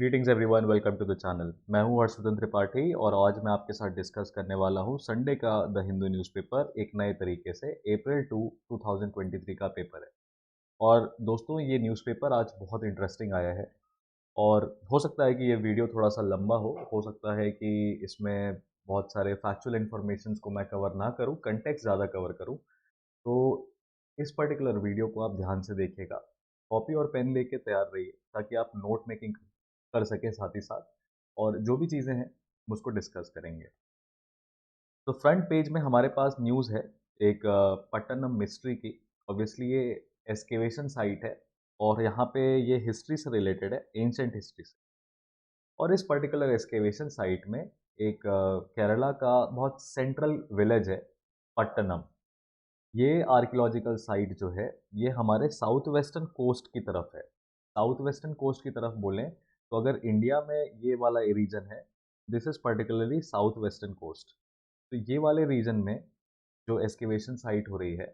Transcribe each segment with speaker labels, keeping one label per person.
Speaker 1: Greetings everyone, welcome to the channel. मैं हूं हर्षवर्धन त्रिपाठी और आज मैं आपके साथ डिस्कस करने वाला हूं संडे का द हिंदू न्यूज़पेपर एक नए तरीके से। अप्रैल 2 2023 का पेपर है। और दोस्तों, ये न्यूज़पेपर आज बहुत इंटरेस्टिंग आया है और हो सकता है कि ये वीडियो थोड़ा सा लंबा हो सकता है कि इसमें बहुत सारे फैक्चुअल इन्फॉर्मेशंस को मैं कवर ना करूं, कंटेक्स्ट ज़्यादा कवर करूं। तो इस पर्टिकुलर वीडियो को आप ध्यान से देखिएगा। कॉपी और पेन लेके तैयार रहिए ताकि आप नोट मेकिंग कर सकें साथ ही साथ, और जो भी चीज़ें हैं हम उसको डिस्कस करेंगे। तो फ्रंट पेज में हमारे पास न्यूज़ है एक पट्टनम मिस्ट्री की। ऑब्वियसली ये एस्केवेशन साइट है और यहाँ पे ये हिस्ट्री से रिलेटेड है, एंशंट हिस्ट्री से। और इस पर्टिकुलर एस्केवेशन साइट में एक केरला का बहुत सेंट्रल विलेज है, पट्टनम। ये आर्कियोलॉजिकल साइट जो है, ये हमारे साउथ वेस्टर्न कोस्ट की तरफ है। साउथ वेस्टर्न कोस्ट की तरफ बोलें तो अगर इंडिया में ये वाला रीजन है, this is particularly south western coast. तो ये वाले रीजन में जो एस्केवेशन साइट हो रही है,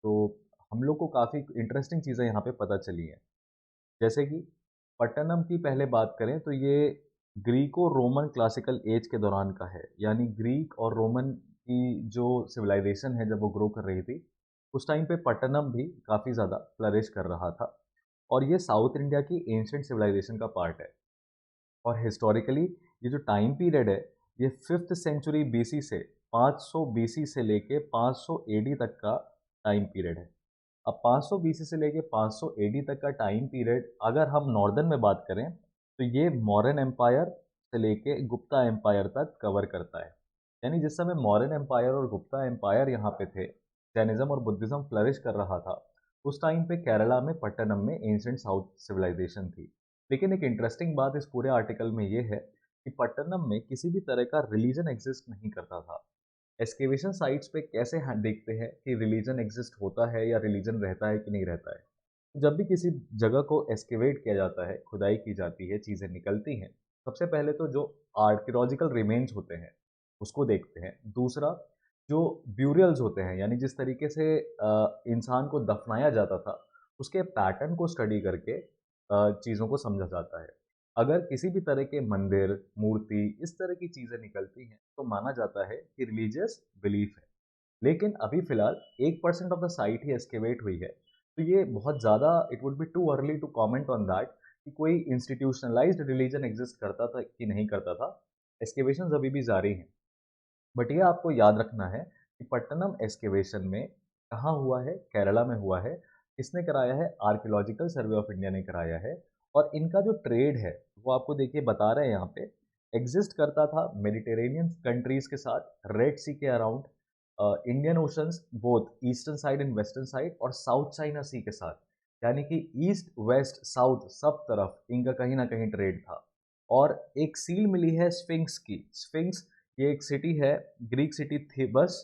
Speaker 1: तो हम लोग को काफ़ी इंटरेस्टिंग चीज़ें यहाँ पे पता चली हैं। जैसे कि पट्टनम की पहले बात करें तो ये ग्रीको रोमन क्लासिकल एज के दौरान का है, यानी ग्रीक और रोमन की जो सिविलाइजेशन है जब वो ग्रो कर रही थी, उस टाइम पे पट्टनम भी काफ़ी ज़्यादा फ्लरिश कर रहा था। और ये साउथ इंडिया की एंशिएंट सिविलाइजेशन का पार्ट है। और हिस्टोरिकली ये जो टाइम पीरियड है, ये 5th सेंचुरी बीसी से 500 बीसी से लेके 500 एडी तक का टाइम पीरियड है। अब 500 बीसी से लेके 500 एडी तक का टाइम पीरियड अगर हम नॉर्दर्न में बात करें तो ये मौर्यन एम्पायर से लेके गुप्ता एम्पायर तक कवर करता है। यानी जिस समय मौर्यन एम्पायर और गुप्ता एम्पायर यहाँ पे थे, जैनिज्म और बुद्धिज्म फ्लरिश कर रहा था, उस टाइम पे केरला में पट्टनम में एंशिएंट साउथ सिविलाइजेशन थी। लेकिन एक इंटरेस्टिंग बात इस पूरे आर्टिकल में ये है कि पट्टनम में किसी भी तरह का रिलीजन एग्जिस्ट नहीं करता था। एक्सकेवेशन साइट्स पे कैसे देखते हैं कि रिलीजन एग्जिस्ट होता है या रिलीजन रहता है कि नहीं रहता है। जब भी किसी जगह को एक्सकेवेट किया जाता है, खुदाई की जाती है, चीज़ें निकलती हैं, सबसे पहले तो जो आर्कियोलॉजिकल रिमेन्स होते हैं उसको देखते हैं। दूसरा, जो ब्यूरियल्स होते हैं, यानी जिस तरीके से इंसान को दफनाया जाता था, उसके पैटर्न को स्टडी करके चीज़ों को समझा जाता है। अगर किसी भी तरह के मंदिर, मूर्ति, इस तरह की चीज़ें निकलती हैं, तो माना जाता है कि रिलीजियस बिलीफ है। लेकिन अभी फ़िलहाल 1% ऑफ द साइट ही एक्सकेवेट हुई है। तो ये बहुत ज़्यादा, it would be too early to comment on that कि कोई इंस्टीट्यूशनलाइज्ड रिलीजन एग्ज़िस्ट करता था कि नहीं करता था। एक्सकेवेशंस अभी भी जारी हैं। बट ये आपको याद रखना है कि पट्टनम एक्सकेवेशन में कहाँ हुआ है, केरला में हुआ है। किसने कराया है? आर्कियोलॉजिकल सर्वे ऑफ इंडिया ने कराया है। और इनका जो ट्रेड है वो आपको देखिए बता रहे हैं यहाँ पे, एग्जिस्ट करता था मेडिटेरेनियन कंट्रीज के साथ, रेड सी के around, Indian oceans both eastern side and western side, और साउथ चाइना सी के साथ। यानी कि ईस्ट वेस्ट साउथ सब तरफ इनका कहीं ना कहीं ट्रेड था। और एक सील मिली है स्फिंक्स की। स्फिंक्स ये एक सिटी है, ग्रीक सिटी थीबस।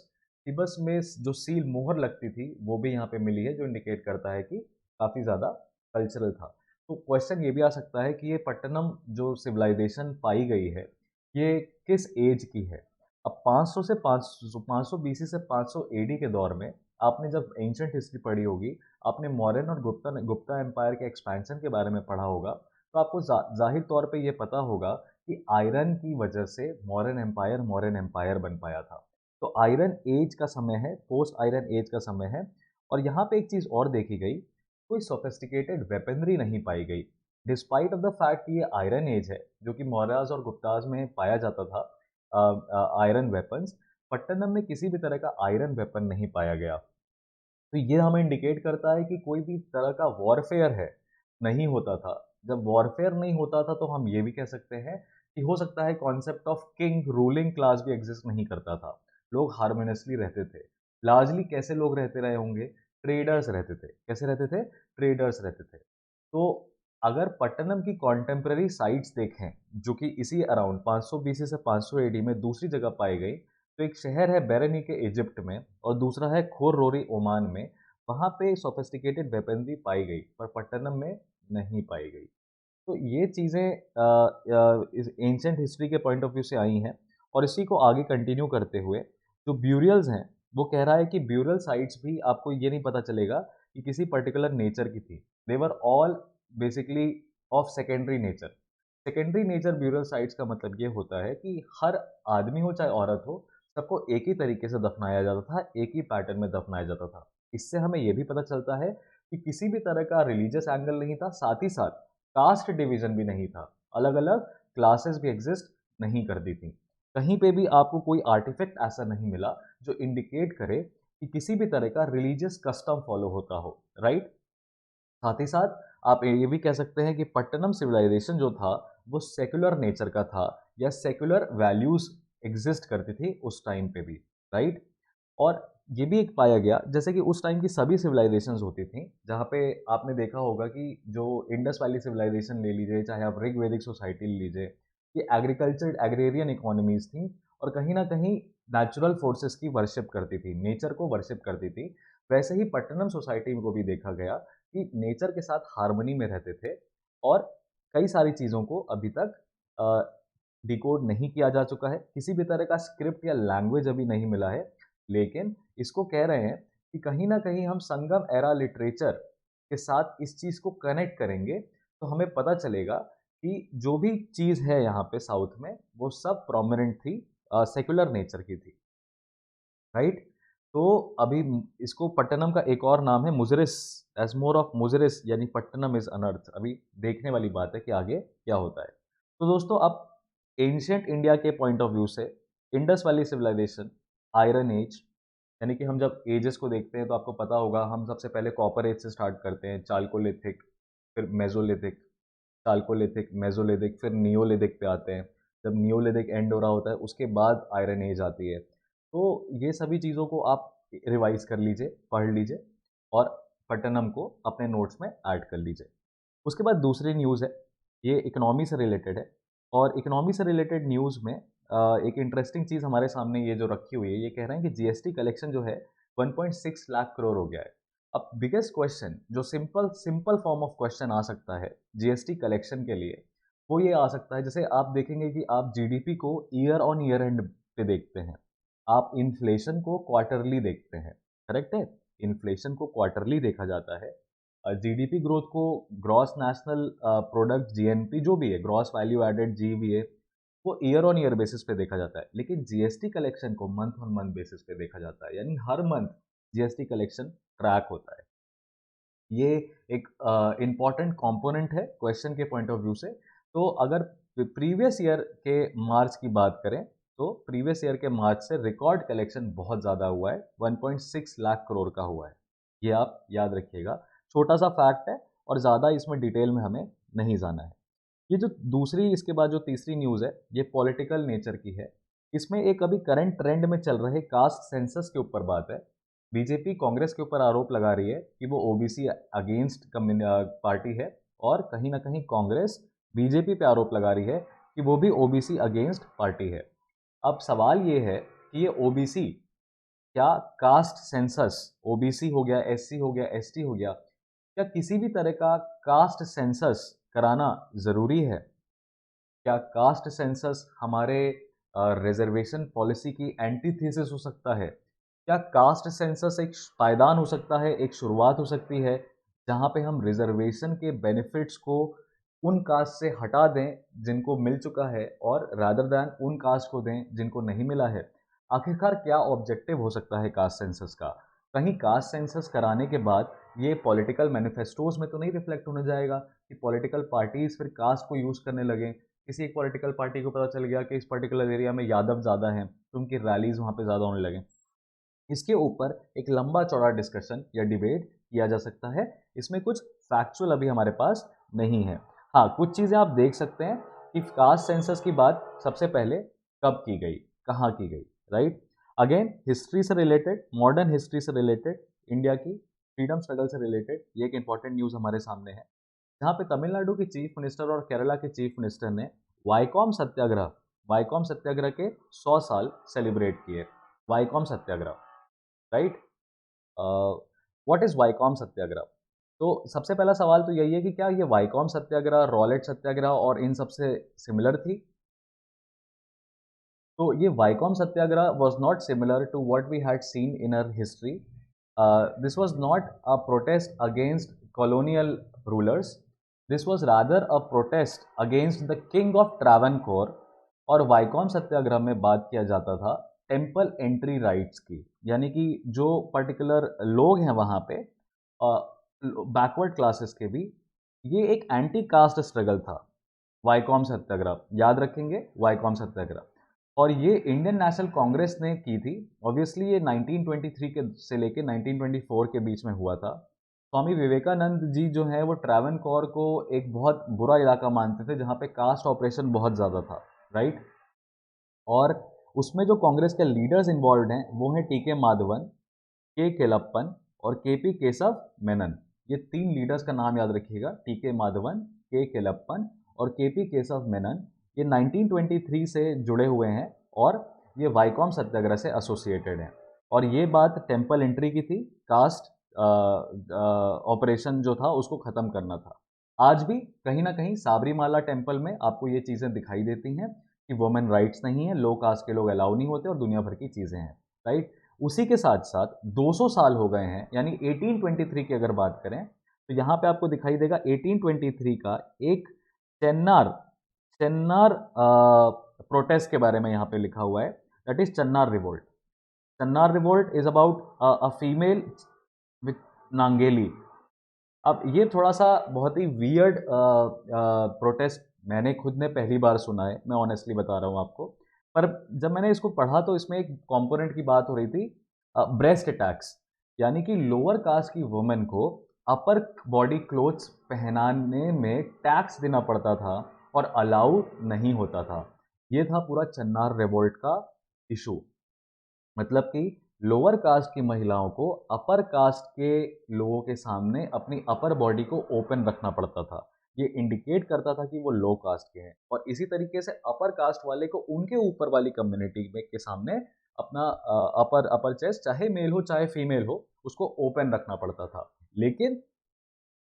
Speaker 1: थीबस में जो सील मोहर लगती थी वो भी यहाँ पे मिली है, जो इंडिकेट करता है कि काफ़ी ज़्यादा कल्चरल था। तो क्वेश्चन ये भी आ सकता है कि ये पट्टनम जो सिविलाइजेशन पाई गई है, ये किस एज की है। अब 500 से 500 बीसी से 500 एडी के दौर में आपने जब एंशंट हिस्ट्री पढ़ी होगी, आपने मौर्यन और गुप्ता एम्पायर के एक्सपेंशन के बारे में पढ़ा होगा, तो आपको जाहिर तौर पे ये पता होगा कि आयरन की वजह से मौर्यन एम्पायर बन पाया था। तो आयरन एज का समय है, पोस्ट आयरन एज का समय है। और यहाँ पे एक चीज़ और देखी गई, कोई सोफिस्टिकेटेड वेपनरी नहीं पाई गई। डिस्पाइट ऑफ द फैक्ट कि ये आयरन एज है, जो कि मौर्याज और गुप्ताज में पाया जाता था आयरन वेपन्स, पट्टनम में किसी भी तरह का आयरन वेपन नहीं पाया गया। तो ये हमें इंडिकेट करता है कि कोई भी तरह का वॉरफेयर है, नहीं होता था। जब वॉरफेयर नहीं होता था तो हम ये भी कह सकते हैं कि हो सकता है concept of king ruling class भी एग्जिस्ट नहीं करता था। लोग हार्मोनियसली रहते थे। लार्जली कैसे लोग रहते रहे होंगे? ट्रेडर्स रहते थे। कैसे रहते थे? ट्रेडर्स रहते थे। तो अगर पट्टनम की कॉन्टेम्प्ररी साइट्स देखें, जो कि इसी अराउंड 500 बीसी से 500 एडी में दूसरी जगह पाई गई, तो एक शहर है बेरेनी के इजिप्ट में और दूसरा है खोर रोरी ओमान में। वहाँ पे सोफिस्टिकेटेड वेपनरी पाई गई, पर पट्टनम में नहीं पाई गई। तो ये चीज़ें इस एंशिएंट हिस्ट्री के पॉइंट ऑफ व्यू से आई हैं। और इसी को आगे कंटिन्यू करते हुए जो ब्यूरियल्स हैं, वो कह रहा है कि ब्यूरियल साइट्स भी आपको ये नहीं पता चलेगा कि किसी पर्टिकुलर नेचर की थी। They were all basically of secondary nature. Secondary nature burial sites का मतलब ये होता है कि हर आदमी हो चाहे औरत हो, सबको एक ही तरीके से दफनाया जाता था, एक ही पैटर्न में दफनाया जाता था। इससे हमें ये भी पता चलता है कि किसी भी तरह का रिलीजियस एंगल नहीं था, साथ ही साथ कास्ट डिवीजन भी नहीं था। अलग अलग क्लासेस भी एग्जिस्ट नहीं करती थी। कहीं पे भी आपको कोई आर्टिफैक्ट ऐसा नहीं मिला जो इंडिकेट करे कि किसी भी तरह का रिलीजियस कस्टम फॉलो होता हो, राइट। साथ ही साथ आप ये भी कह सकते हैं कि पट्टनम सिविलाइजेशन जो था वो सेक्युलर नेचर का था, या सेक्युलर वैल्यूज एग्जिस्ट करती थी उस टाइम पे भी, राइट। और ये भी एक पाया गया जैसे कि उस टाइम की सभी सिविलाइजेशंस होती थी, जहाँ पे आपने देखा होगा कि जो इंडस वैली सिविलाइजेशन ले लीजिए, चाहे आप ऋग्वेदिक सोसाइटी ले लीजिए, ये एग्रीकल्चर एग्रेरियन इकोनॉमीज थी, और कहीं ना कहीं नेचुरल फोर्सेस की वर्शिप करती थी, नेचर को वर्शिप करती थी। वैसे ही पट्टनम सोसाइटी को भी देखा गया कि नेचर के साथ हार्मनी में रहते थे, और कई सारी चीज़ों को अभी तक डिकोड नहीं किया जा चुका है, किसी भी तरह का स्क्रिप्ट या लैंग्वेज अभी नहीं मिला है। लेकिन इसको कह रहे हैं कि कहीं ना कहीं हम संगम एरा लिटरेचर के साथ इस चीज़ को कनेक्ट करेंगे, तो हमें पता चलेगा कि जो भी चीज़ है यहाँ पे साउथ में वो सब प्रोमिनेंट थी, सेकुलर नेचर की थी, राइट। तो अभी इसको पट्टनम का एक और नाम है मुजरिस, एज मोर ऑफ मुजरिस, यानी पट्टनम इज अनर्थ। अभी देखने वाली बात है कि आगे क्या होता है। तो दोस्तों, अब एंशियंट इंडिया के पॉइंट ऑफ व्यू से Indus valley civilisation, iron age, यानी कि हम जब एजेस को देखते हैं तो आपको पता होगा हम सबसे पहले कॉपर एज से स्टार्ट करते हैं, चालकोलिथिक, फिर मेजोलिथिक, चालकोलिथिक, मेजोलिथिक, फिर नियोलिथिक पे आते हैं। जब नियोलिथिक एंड हो रहा होता है उसके बाद आयरन एज आती है। तो ये सभी चीज़ों को आप रिवाइज कर लीजिए, पढ़ लीजिए, और पट्टनम को अपने नोट्स में ऐड कर लीजिए। उसके बाद दूसरी न्यूज़ है, ये इकोनॉमी से रिलेटेड है, और इकोनॉमी से रिलेटेड न्यूज़ में एक इंटरेस्टिंग चीज़ हमारे सामने ये जो रखी हुई है, ये कह रहे हैं कि जीएसटी कलेक्शन जो है 1.6 लाख करोड़ हो गया है। अब बिगेस्ट क्वेश्चन जो simple simple form of question आ सकता है जीएसटी कलेक्शन के लिए, वो ये आ सकता है, जैसे आप देखेंगे कि आप जीडीपी को ईयर ऑन ईयर एंड पे देखते हैं, आप इन्फ्लेशन को क्वार्टरली देखते हैं, करेक्ट है। इन्फ्लेशन को क्वार्टरली देखा जाता है, जीडीपी ग्रोथ को ग्रॉस नेशनल प्रोडक्ट, जीएनपी जो भी है, ग्रॉस वैल्यू एडेड जीवीए, वो ईयर ऑन ईयर बेसिस पे देखा जाता है। लेकिन जीएसटी कलेक्शन को मंथ ऑन मंथ बेसिस पे देखा जाता है, यानी हर मंथ जीएसटी कलेक्शन ट्रैक होता है। ये एक इम्पॉर्टेंट कंपोनेंट है क्वेश्चन के पॉइंट ऑफ व्यू से। तो अगर प्रीवियस ईयर के मार्च की बात करें, तो प्रीवियस ईयर के मार्च से रिकॉर्ड कलेक्शन बहुत ज़्यादा हुआ है, 1.6 लाख करोड़ का हुआ है। ये आप याद रखिएगा, छोटा सा फैक्ट है, और ज़्यादा इसमें डिटेल में हमें नहीं जाना है। ये जो दूसरी, इसके बाद जो तीसरी न्यूज़ है, ये पॉलिटिकल नेचर की है। इसमें एक अभी करंट ट्रेंड में चल रहे कास्ट सेंसस के ऊपर बात है। बीजेपी कांग्रेस के ऊपर आरोप लगा रही है कि वो ओबीसी अगेंस्ट पार्टी है, और कहीं ना कहीं कांग्रेस बीजेपी पे आरोप लगा रही है कि वो भी ओबीसी अगेंस्ट पार्टी है। अब सवाल ये है कि ये ओबीसी, क्या कास्ट सेंसस, ओबीसी हो गया, एससी हो गया, एसटी हो गया, क्या किसी भी तरह का कास्ट सेंसस कराना ज़रूरी है? क्या कास्ट सेंसस हमारे रिजर्वेशन पॉलिसी की एंटीथेसिस हो सकता है? क्या कास्ट सेंसस एक पायदान हो सकता है, एक शुरुआत हो सकती है, जहां पे हम रिजर्वेशन के बेनिफिट्स को उन कास्ट से हटा दें जिनको मिल चुका है, और रादर दैन उन कास्ट को दें जिनको नहीं मिला है? आखिरकार क्या ऑब्जेक्टिव हो सकता है कास्ट सेंसस का? कहीं कास्ट सेंसस कराने के बाद ये पॉलिटिकल मैनिफेस्टोज में तो नहीं रिफ्लेक्ट होने जाएगा कि पॉलिटिकल पार्टीज फिर कास्ट को यूज़ करने लगे? किसी एक पॉलिटिकल पार्टी को पता चल गया कि इस पर्टिकुलर एरिया में यादव ज़्यादा हैं, तो उनकी रैलीज वहाँ पे ज़्यादा होने लगे। इसके ऊपर एक लंबा चौड़ा डिस्कशन या डिबेट किया जा सकता है। इसमें कुछ फैक्चुअल अभी हमारे पास नहीं है। हाँ, कुछ चीज़ें आप देख सकते हैं कि कास्ट सेंसस की बात सबसे पहले कब की गई, कहाँ की गई, राइट। अगेन हिस्ट्री से रिलेटेड, मॉडर्न हिस्ट्री से रिलेटेड, इंडिया की फ्रीडम स्ट्रगल से रिलेटेड ये एक इंपॉर्टेंट न्यूज़ हमारे सामने है, जहाँ पे तमिलनाडु की चीफ मिनिस्टर और केरला के चीफ मिनिस्टर ने वाईकॉम सत्याग्रह, वाईकॉम सत्याग्रह के 100 साल सेलिब्रेट किए। Vaikom Satyagraha, right. What is Vaikom Satyagraha? तो सबसे पहला सवाल तो यही है कि क्या ये वाईकॉम सत्याग्रह, रॉलेट सत्याग्रह और इन सबसे सिमिलर थी? तो ये Vaikom satyagraha was not similar to what we had seen in our history. This was not a protest against colonial rulers. This was rather a protest against the king of Travancore. और वाइकॉम सत्याग्रह में बात किया जाता था टेम्पल एंट्री राइट्स की, यानी कि जो पर्टिकुलर लोग हैं वहाँ पे बैकवर्ड क्लासेस के भी, ये एक एंटी कास्ट स्ट्रगल था। वाइकॉम सत्याग्रह याद रखेंगे, वाइकॉम सत्याग्रह। और ये इंडियन नेशनल कांग्रेस ने की थी। ऑब्वियसली ये 1923 के से लेके 1924 के बीच में हुआ था। स्वामी विवेकानंद जी जो है वो ट्रावनकोर को एक बहुत बुरा इलाका मानते थे जहाँ पे कास्ट ऑपरेशन बहुत ज़्यादा था, राइट। और उसमें जो कांग्रेस के लीडर्स इन्वॉल्व हैं वो हैं टी के माधवन, के केलप्पन और के पी केशव मेनन। ये तीन लीडर्स का नाम याद रखिएगा, टी के माधवन, के केलप्पन और के पी केशव मेनन। ये 1923 से जुड़े हुए हैं और ये वाइकॉम सत्याग्रह से एसोसिएटेड हैं। और ये बात टेम्पल एंट्री की थी, कास्ट ऑपरेशन जो था उसको ख़त्म करना था। आज भी कहीं ना कहीं साबरीमाला टेम्पल में आपको ये चीज़ें दिखाई देती हैं कि वुमेन राइट्स नहीं है, लो कास्ट के लोग अलाउ नहीं होते और दुनिया भर की चीज़ें हैं, राइट। उसी के साथ साथ 200 साल हो गए हैं, यानी 1823 की अगर बात करें तो यहाँ पे आपको दिखाई देगा 1823 का एक चेन्नार चेन्नार प्रोटेस्ट के बारे में यहाँ पे लिखा हुआ है, that is Channar revolt. Channar revolt is about a female with Nangeli. अब ये थोड़ा सा बहुत ही वियर्ड प्रोटेस्ट मैंने खुद ने पहली बार सुना है, मैं ऑनेस्टली बता रहा हूँ आपको। पर जब मैंने इसको पढ़ा तो इसमें एक कंपोनेंट की बात हो रही थी, ब्रेस्ट अटैक्स, यानी कि लोअर कास्ट की वुमेन को अपर बॉडी क्लोथ्स पहनाने में टैक्स देना पड़ता था और अलाउ नहीं होता था। ये था पूरा चन्नार रिवोल्ट का इशू। मतलब कि लोअर कास्ट की महिलाओं को अपर कास्ट के लोगों के सामने अपनी अपर बॉडी को ओपन रखना पड़ता था। ये इंडिकेट करता था कि वो लो कास्ट के हैं, और इसी तरीके से अपर कास्ट वाले को उनके ऊपर वाली कम्युनिटी में के सामने अपना अपर अपर चेस्ट, चाहे मेल हो चाहे फीमेल हो, उसको ओपन रखना पड़ता था। लेकिन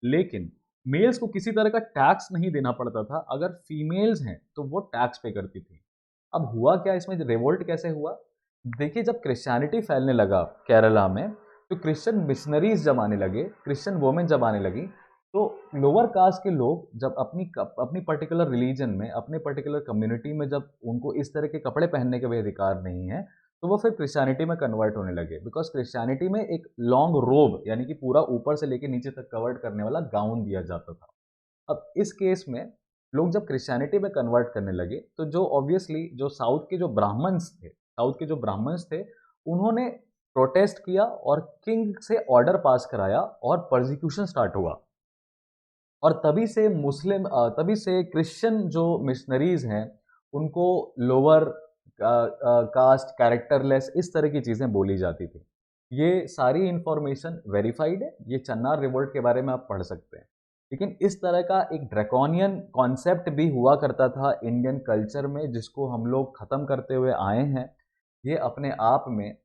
Speaker 1: लेकिन मेल्स को किसी तरह का टैक्स नहीं देना पड़ता था। अगर फीमेल्स हैं तो वो टैक्स पे करती थी। अब हुआ क्या, इसमें रिवोल्ट कैसे हुआ? देखिए, जब क्रिश्चियनिटी फैलने लगा केरला में, तो क्रिश्चियन मिशनरीज जब आने लगे, क्रिश्चियन वोमेन जब आने लगी, तो लोअर कास्ट के लोग जब अपनी अपनी पर्टिकुलर रिलीजन में, अपने पर्टिकुलर कम्युनिटी में जब उनको इस तरह के कपड़े पहनने के भी अधिकार नहीं है, तो वो फिर क्रिश्चियनिटी में कन्वर्ट होने लगे। बिकॉज क्रिश्चियनिटी में एक लॉन्ग रोब, यानी कि पूरा ऊपर से लेकर नीचे तक कवर्ड करने वाला गाउन दिया जाता था। अब इस केस में लोग जब क्रिश्चियनिटी में कन्वर्ट करने लगे, तो जो ऑब्वियसली जो साउथ के जो ब्राह्मण्स थे, उन्होंने प्रोटेस्ट किया और किंग से ऑर्डर पास कराया और परसिक्यूशन स्टार्ट हुआ। और तभी से क्रिश्चियन जो मिशनरीज हैं, उनको लोअर कास्ट, कैरेक्टरलेस, इस तरह की चीज़ें बोली जाती थी। ये सारी इंफॉर्मेशन वेरीफाइड है, ये चन्नार रिवोल्ट के बारे में आप पढ़ सकते हैं। लेकिन इस तरह का एक ड्रैकोनियन कॉन्सेप्ट भी हुआ करता था इंडियन कल्चर में, जिसको हम लोग ख़त्म करते हुए आए हैं। ये अपने आप में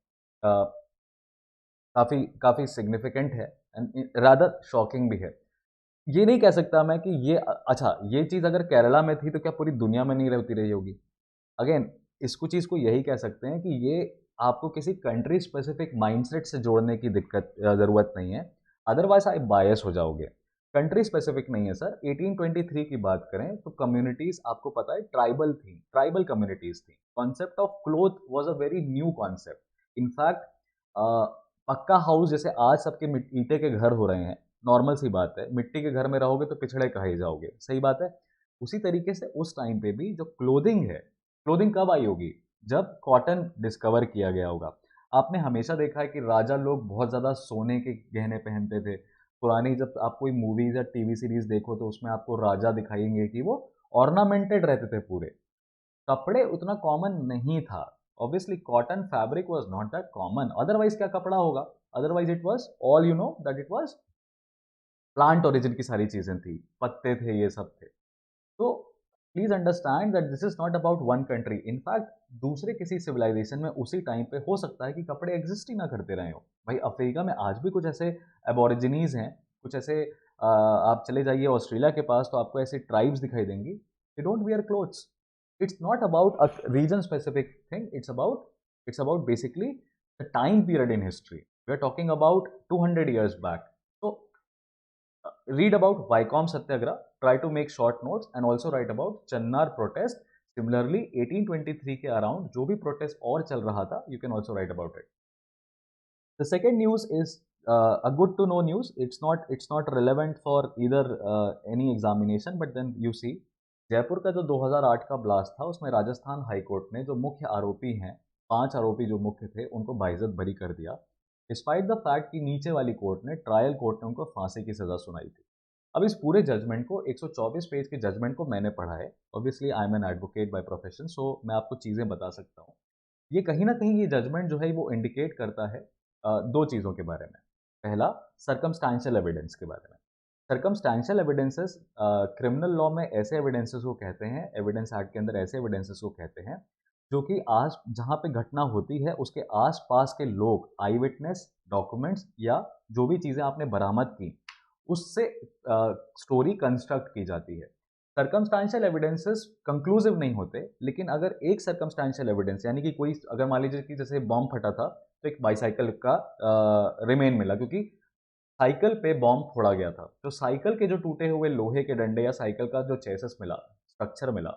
Speaker 1: काफ़ी काफ़ी सिग्निफिकेंट है एंड रादर शॉकिंग भी है। ये नहीं कह सकता मैं कि अच्छा, ये चीज़ अगर केरला में थी तो क्या पूरी दुनिया में नहीं रहती रही होगी? अगेन, इसको चीज़ को यही कह सकते हैं कि ये आपको किसी कंट्री स्पेसिफिक माइंडसेट से जोड़ने की ज़रूरत नहीं है, अदरवाइज आप बायस हो जाओगे। कंट्री स्पेसिफिक नहीं है सर। 1823 की बात करें तो कम्युनिटीज़ आपको पता है ट्राइबल थी, ट्राइबल कम्युनिटीज़ थी। Concept of cloth was a very new concept. In fact पक्का हाउस जैसे आज सबके ईंटे के घर हो रहे हैं, नॉर्मल सी बात है। मिट्टी के घर में रहोगे तो पिछड़े कहे जाओगे, सही बात है। उसी तरीके से उस टाइम पे भी जो क्लोथिंग है, क्लोथिंग कब आई होगी? जब कॉटन डिस्कवर किया गया होगा। आपने हमेशा देखा है कि राजा लोग बहुत ज़्यादा सोने के गहने पहनते थे। पुरानी जब आप कोई मूवीज़ या टीवी सीरीज़ देखो तो उसमें आपको राजा दिखाएंगे कि वो ऑर्नामेंटेड रहते थे पूरे। कपड़े उतना कॉमन नहीं था। Obviously cotton fabric was not that common, otherwise क्या कपड़ा होगा? Otherwise it was all, you know that it was plant origin की सारी चीजें थी, पत्ते थे, ये सब थे। तो please understand that this is not about one country. In fact दूसरे किसी सिविलाइजेशन में उसी टाइम पे हो सकता है कि कपड़े एग्जिस्ट ही ना करते रहे हो। भाई अफ्रीका में आज भी कुछ ऐसे एबोरिजिनीज हैं, कुछ ऐसे आप चले जाइए ऑस्ट्रेलिया के पास तो आपको ऐसे ट्राइब्स दिखाई देंगी, they don't wear clothes. It's not about a region specific thing, it's about basically the time period in history. We are talking about 200 years back. So read about Vycom Satyagraha, try to make short notes and also write about Channar protest. Similarly, 1823 के around जो भी protest और चल रहा था, you can also write about it. The second news is a good to know news. It's not relevant for either any examination, but then you see Jaipur का जो 2008 का ब्लास्ट था उसमें राजस्थान हाई कोर्ट ने जो मुख्य आरोपी हैं, 5 आरोपी जो मुख्य थे, उनको बाइज्जत बरी कर दिया, डिस्पाइट द फैक्ट कि नीचे वाली कोर्ट ने, ट्रायल कोर्ट ने उनको फांसी की सज़ा सुनाई थी। अब इस पूरे जजमेंट को, 124 पेज के जजमेंट को मैंने पढ़ा है। Obviously I am an advocate by profession, so मैं आपको चीज़ें बता सकता हूँ। ये कहीं ना कहीं ये जजमेंट जो है वो इंडिकेट करता है दो चीज़ों के बारे में। पहला, सर्कमस्टांशियल एविडेंस के बारे में। सर्कमस्टांशियल एविडेंसेस क्रिमिनल लॉ में ऐसे एविडेंसेस को कहते हैं, एविडेंस एक्ट के अंदर ऐसे एविडेंसेस को कहते हैं जो कि आज जहाँ पे घटना होती है उसके आसपास के लोग, आई विटनेस, डॉक्यूमेंट्स या जो भी चीज़ें आपने बरामद की उससे स्टोरी कंस्ट्रक्ट की जाती है। सर्कमस्टांशियल एविडेंसेस कंक्लूसिव नहीं होते, लेकिन अगर एक सर्कमस्टांशियल एविडेंस यानी कि कोई, अगर मान लीजिए कि जैसे बॉम्ब फटा था तो एक बाईसाइकिल का रिमेन मिला क्योंकि साइकिल पे बॉम्ब फोड़ा गया था, तो साइकिल के जो टूटे हुए लोहे के डंडे या साइकिल का जो चेसिस मिला, स्ट्रक्चर मिला,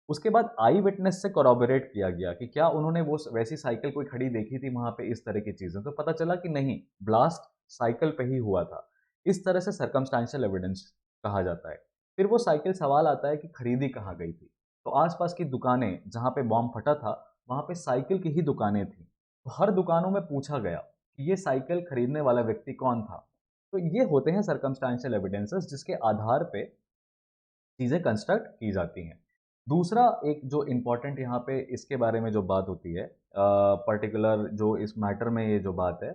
Speaker 1: उसके बाद आई विटनेस से कोरॉबोरेट किया गया कि क्या उन्होंने वो वैसी साइकिल कोई खड़ी देखी थी वहां पे, इस तरह की चीजें, तो पता चला कि नहीं, ब्लास्ट साइकिल पे ही हुआ था। इस तरह से सर्कमस्टांशियल एविडेंस कहा जाता है। फिर वो साइकिल, सवाल आता है कि खरीदी कहाँ गई थी, तो आसपास की दुकानें जहाँ पे बॉम्ब फटा था वहां पे साइकिल की ही दुकानें थी, तो हर दुकानों में पूछा गया कि ये साइकिल खरीदने वाला व्यक्ति कौन था। तो ये होते हैं सर्कमस्टांशियल एविडेंसेस जिसके आधार पे चीज़ें कंस्ट्रक्ट की जाती हैं। दूसरा एक जो इम्पोर्टेंट यहाँ पे इसके बारे में जो बात होती है, पर्टिकुलर जो इस मैटर में ये जो बात है,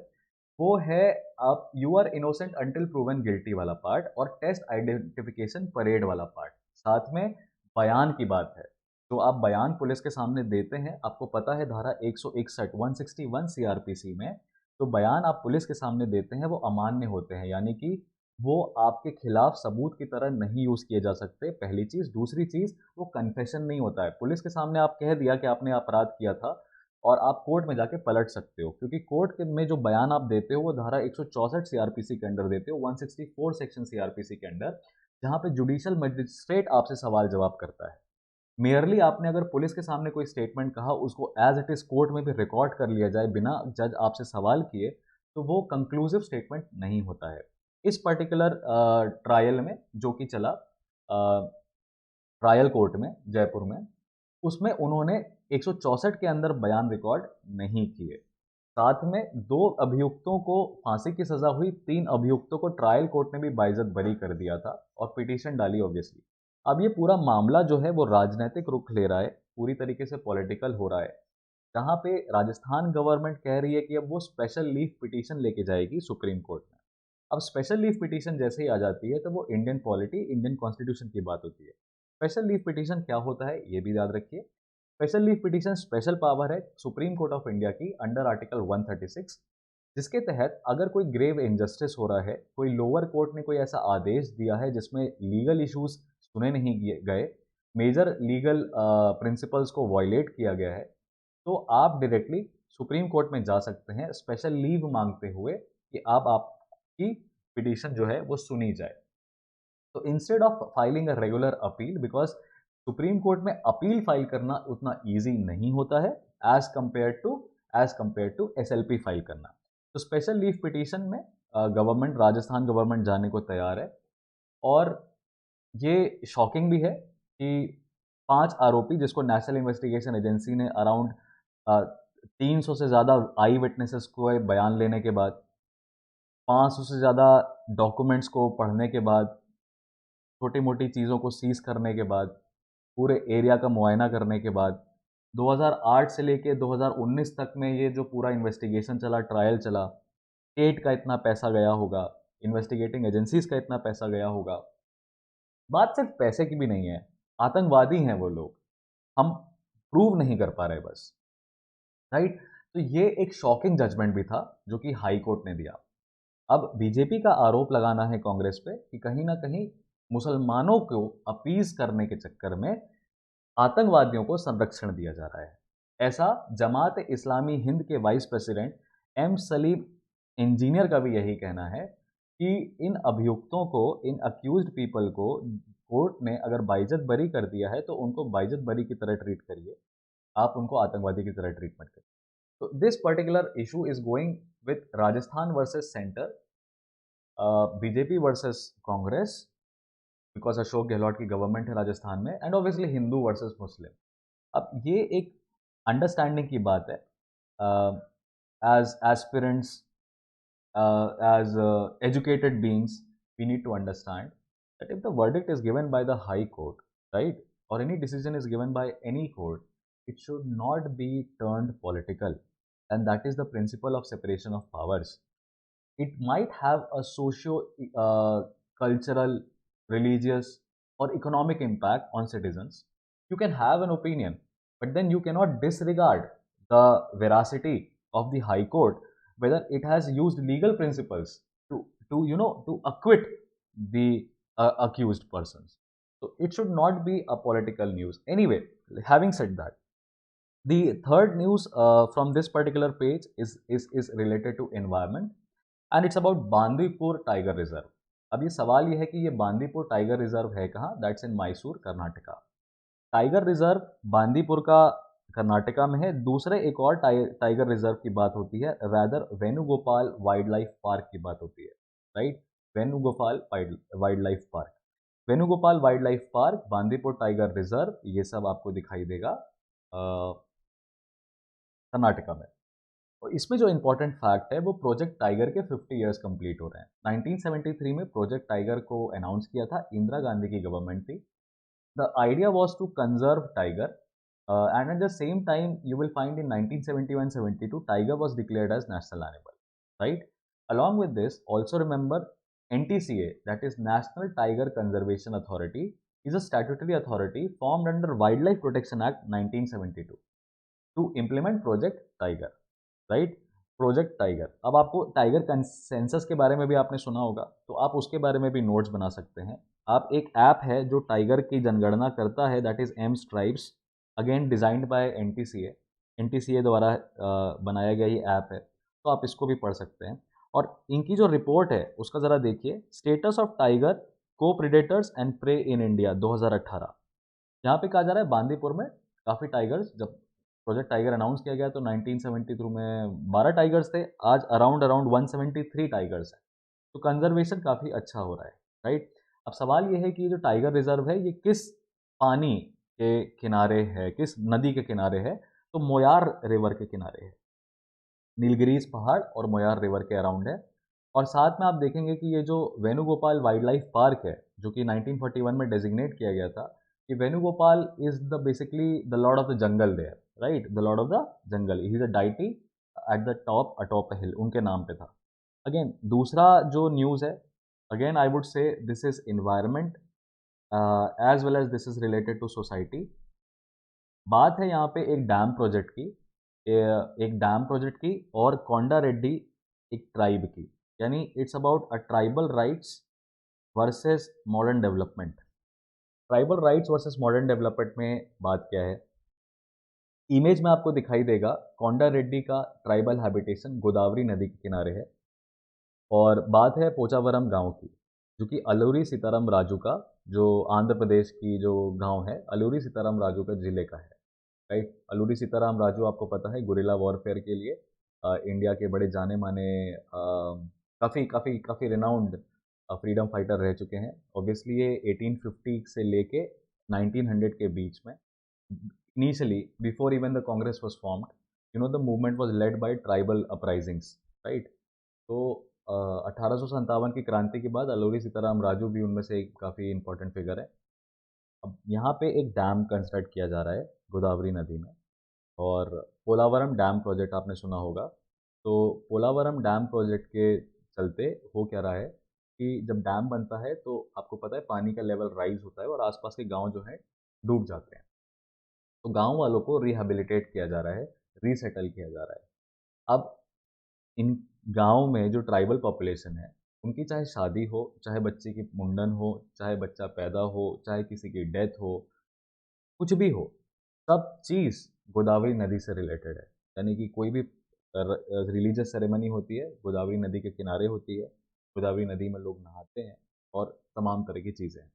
Speaker 1: वो है आप you are innocent until proven guilty वाला पार्ट और टेस्ट आइडेंटिफिकेशन परेड वाला पार्ट। साथ में बयान की बात है, तो आप बयान पुलिस के सामने देते हैं, आपको पता है धारा 161 161 सीआरपीसी में, तो बयान आप पुलिस के सामने देते हैं वो अमान्य होते हैं, यानी कि वो आपके खिलाफ सबूत की तरह नहीं यूज़ किए जा सकते, पहली चीज़। दूसरी चीज़, वो कन्फेशन नहीं होता है। पुलिस के सामने आप कह दिया कि आपने अपराध किया था और आप कोर्ट में जाके पलट सकते हो, क्योंकि में जो बयान आप देते हो वो धारा 164 सीआरपीसी के अंडर देते हो, 164 सेक्शन सीआरपीसी के अंडर, जहाँ पे जुडिशियल मजिस्ट्रेट आपसे सवाल जवाब करता है। मेयरली आपने अगर पुलिस के सामने कोई स्टेटमेंट कहा, उसको एज इट इज कोर्ट में भी रिकॉर्ड कर लिया जाए बिना जज आपसे सवाल किए, तो वो कंक्लूसिव स्टेटमेंट नहीं होता है। इस पर्टिकुलर ट्रायल में जो कि चला ट्रायल कोर्ट में जयपुर में, उसमें उन्होंने 164 के अंदर बयान रिकॉर्ड नहीं किए। साथ में 2 अभियुक्तों को फांसी की सजा हुई, 3 अभियुक्तों को ट्रायल कोर्ट ने भी बाइज्जत बरी कर दिया था और पिटीशन डाली ऑब्वियसली। अब ये पूरा मामला जो है वो राजनीतिक रुख ले रहा है, पूरी तरीके से पॉलिटिकल हो रहा है, जहाँ पे राजस्थान गवर्नमेंट कह रही है कि अब वो स्पेशल लीव पिटीशन लेके जाएगी सुप्रीम कोर्ट में। अब स्पेशल लीव पिटीशन जैसे ही आ जाती है तो वो इंडियन पॉलिटी, इंडियन कॉन्स्टिट्यूशन की बात होती है। स्पेशल लीव पिटीशन क्या होता है ये भी याद रखिए। Special leave petition special power है सुप्रीम कोर्ट ऑफ इंडिया की अंडर आर्टिकल 136, जिसके तहत अगर कोई ग्रेव इनजस्टिस हो रहा है, कोई लोअर कोर्ट ने कोई ऐसा आदेश दिया है जिसमें लीगल इश्यूज सुने नहीं गए, मेजर लीगल प्रिंसिपल्स को वायलेट किया गया है, तो आप डायरेक्टली सुप्रीम कोर्ट में जा सकते हैं स्पेशल लीव मांगते हुए कि आपकी पिटीशन जो है वो सुनी जाए। तो instead of filing a regular appeal, because supreme court में अपील फाइल करना उतना ईजी नहीं होता है as compare to SLP file करना, तो स्पेशल लीव पिटीशन में गवर्नमेंट, राजस्थान गवर्नमेंट जाने को तैयार है। और ये शॉकिंग भी है कि 5 आरोपी जिसको नेशनल इन्वेस्टिगेशन एजेंसी ने अराउंड 300 से ज़्यादा आई विटनेसेस को बयान लेने के बाद, 500 से ज़्यादा डॉक्यूमेंट्स को पढ़ने के बाद, छोटी मोटी चीज़ों को सीज करने के बाद, पूरे एरिया का मुआयना करने के बाद, 2008 से लेके 2019 तक में ये जो पूरा इन्वेस्टिगेशन चला, ट्रायल चला, स्टेट का इतना पैसा गया होगा, इन्वेस्टिगेटिंग एजेंसीज का इतना पैसा गया होगा। बात सिर्फ पैसे की भी नहीं है, आतंकवादी हैं वो लोग, हम प्रूव नहीं कर पा रहे बस, राइट। तो ये एक शॉकिंग जजमेंट भी था जो कि हाई कोर्ट ने दिया। अब बीजेपी का आरोप लगाना है कांग्रेस पे कि कहीं ना कहीं मुसलमानों को अपीज करने के चक्कर में आतंकवादियों को संरक्षण दिया जा रहा है। ऐसा जमात इस्लामी हिंद के vice president M Salim Engineer का भी यही कहना है कि इन अभियुक्तों को, इन अक्यूज्ड पीपल को कोर्ट ने अगर बाइज्जत बरी कर दिया है तो उनको बाइज्जत बरी की तरह ट्रीट करिए, आप उनको आतंकवादी की तरह ट्रीट मत करिए। तो this particular issue is going with Rajasthan versus centre, BJP versus Congress, because Ashok Gehlot की गवर्नमेंट है राजस्थान में, and obviously Hindu versus Muslim. अब ये एक अंडरस्टैंडिंग की बात है, as aspirants, as educated beings, we need to understand that if the verdict is given by the High Court, right, or any decision is given by any court, it should not be turned political. And that is the principle of separation of powers. It might have a socio cultural, religious, or economic impact on citizens. You can have an opinion, but then you cannot disregard the veracity of the High Court, whether it has used legal principles to acquit the accused persons. So it should not be a political news. Anyway, having said that, the third news from this particular page is related to environment, and it's about Bandipur tiger reserve. अब ये सवाल ये है कि ये Bandipur tiger reserve है कहाँ? That's in Mysore, Karnataka. Tiger reserve Bandipur का कर्नाटका में है। दूसरे एक और टाइगर रिजर्व की बात होती है, rather Venugopal wild life park की बात होती है, right? Venugopal wild life park, Venugopal wild life park, Bandipur tiger reserve, ये सब आपको दिखाई देगा कर्नाटका में। और इसमें जो इंपॉर्टेंट फैक्ट है वो प्रोजेक्ट टाइगर के 50 इयर्स कंप्लीट हो रहे हैं। 1973 में प्रोजेक्ट टाइगर को अनाउंस किया था, इंदिरा गांधी की गवर्नमेंट थी। The idea was to conserve tiger, and at the same time you will find in 1971-72 tiger was declared as national animal, right? Along with this also remember NTCA, that is National Tiger Conservation Authority, is a statutory authority formed under Wildlife Protection Act 1972 to implement Project Tiger, right? Project tiger. अब आपको tiger consensus के बारे में भी आपने सुना होगा, तो आप उसके बारे में भी नोट्स बना सकते हैं। आप एक ऐप है जो टाइगर की जनगणना करता है, that is M stripes, again designed by NTCA द्वारा बनाया गया ये ऐप है, तो आप इसको भी पढ़ सकते हैं। और इनकी जो रिपोर्ट है उसका ज़रा देखिए, स्टेटस ऑफ टाइगर को predators and prey in India 2018। यहाँ पे कहा जा रहा है बांदीपुर में काफ़ी टाइगर्स, जब प्रोजेक्ट टाइगर अनाउंस किया गया तो 1973 में 12 टाइगर्स थे, आज अराउंड अराउंड 173 टाइगर्स हैं। तो कंजर्वेशन काफ़ी अच्छा हो रहा है, राइट? अब सवाल ये है कि ये जो टाइगर रिजर्व है ये किस पानी के किनारे है, किस नदी के किनारे है? तो मोयार रिवर के किनारे है, नीलगिरीज पहाड़ और मोयार रिवर के अराउंड है। और साथ में आप देखेंगे कि ये जो वेणुगोपाल वाइल्ड लाइफ पार्क है, जो कि 1941 में डेजिग्नेट किया गया था, कि Venugopal is the basically the lord of the jungle there, right? The lord of the jungle, he is a deity at the top atop hill, उनके नाम पे था। अगेन दूसरा जो न्यूज़ है, again I would say this is environment as well as this is related to society. बात है यहाँ पे एक डैम प्रोजेक्ट की, एक डैम प्रोजेक्ट की और कोंडा रेड्डी एक ट्राइब की, यानी it's about a tribal rights versus modern development. Tribal rights versus modern development में बात क्या है? इमेज में आपको दिखाई देगा कोंडा रेड्डी का ट्राइबल हैबिटेशन गोदावरी नदी के किनारे है, और बात है पोचावरम गांव की, जो कि अलूरी सीताराम राजू का, जो आंध्र प्रदेश की जो गांव है, अलूरी सीताराम राजू का जिले का है, राइट? अलूरी सीताराम राजू आपको पता है गुरिल्ला वॉरफेयर के लिए इंडिया के बड़े जाने माने काफ़ी काफ़ी काफ़ी रिनाउंड फ्रीडम फाइटर रह चुके हैं। ऑब्वियसली ये 1850 से लेके 1900 के बीच में, initially before even the Congress was formed, the movement was led by tribal uprisings, right? तो 1857 की क्रांति के बाद अलूरी सीताराम राजू भी उनमें से एक काफ़ी इंपॉर्टेंट फिगर है। अब यहाँ पे एक डैम कंस्ट्रक्ट किया जा रहा है गोदावरी नदी में, और पोलावरम डैम प्रोजेक्ट आपने सुना होगा। तो पोलावरम डैम प्रोजेक्ट के चलते हो क्या रहा है कि जब डैम बनता है तो आपको पता है पानी का लेवल राइज होता है और आसपास के गांव जो हैं डूब जाते हैं। तो गांव वालों को रिहेबिलिटेट किया जा रहा है, रीसेटल किया जा रहा है। अब इन गांव में जो ट्राइबल पॉपुलेशन है, उनकी चाहे शादी हो, चाहे बच्चे की मुंडन हो, चाहे बच्चा पैदा हो, चाहे किसी की डेथ हो, कुछ भी हो, सब चीज़ गोदावरी नदी से रिलेटेड है। यानी कि कोई भी रिलीजियस सेरेमनी होती है गोदावरी नदी के किनारे होती है, गोदावरी नदी में लोग नहाते हैं और तमाम तरह की चीज़ें हैं।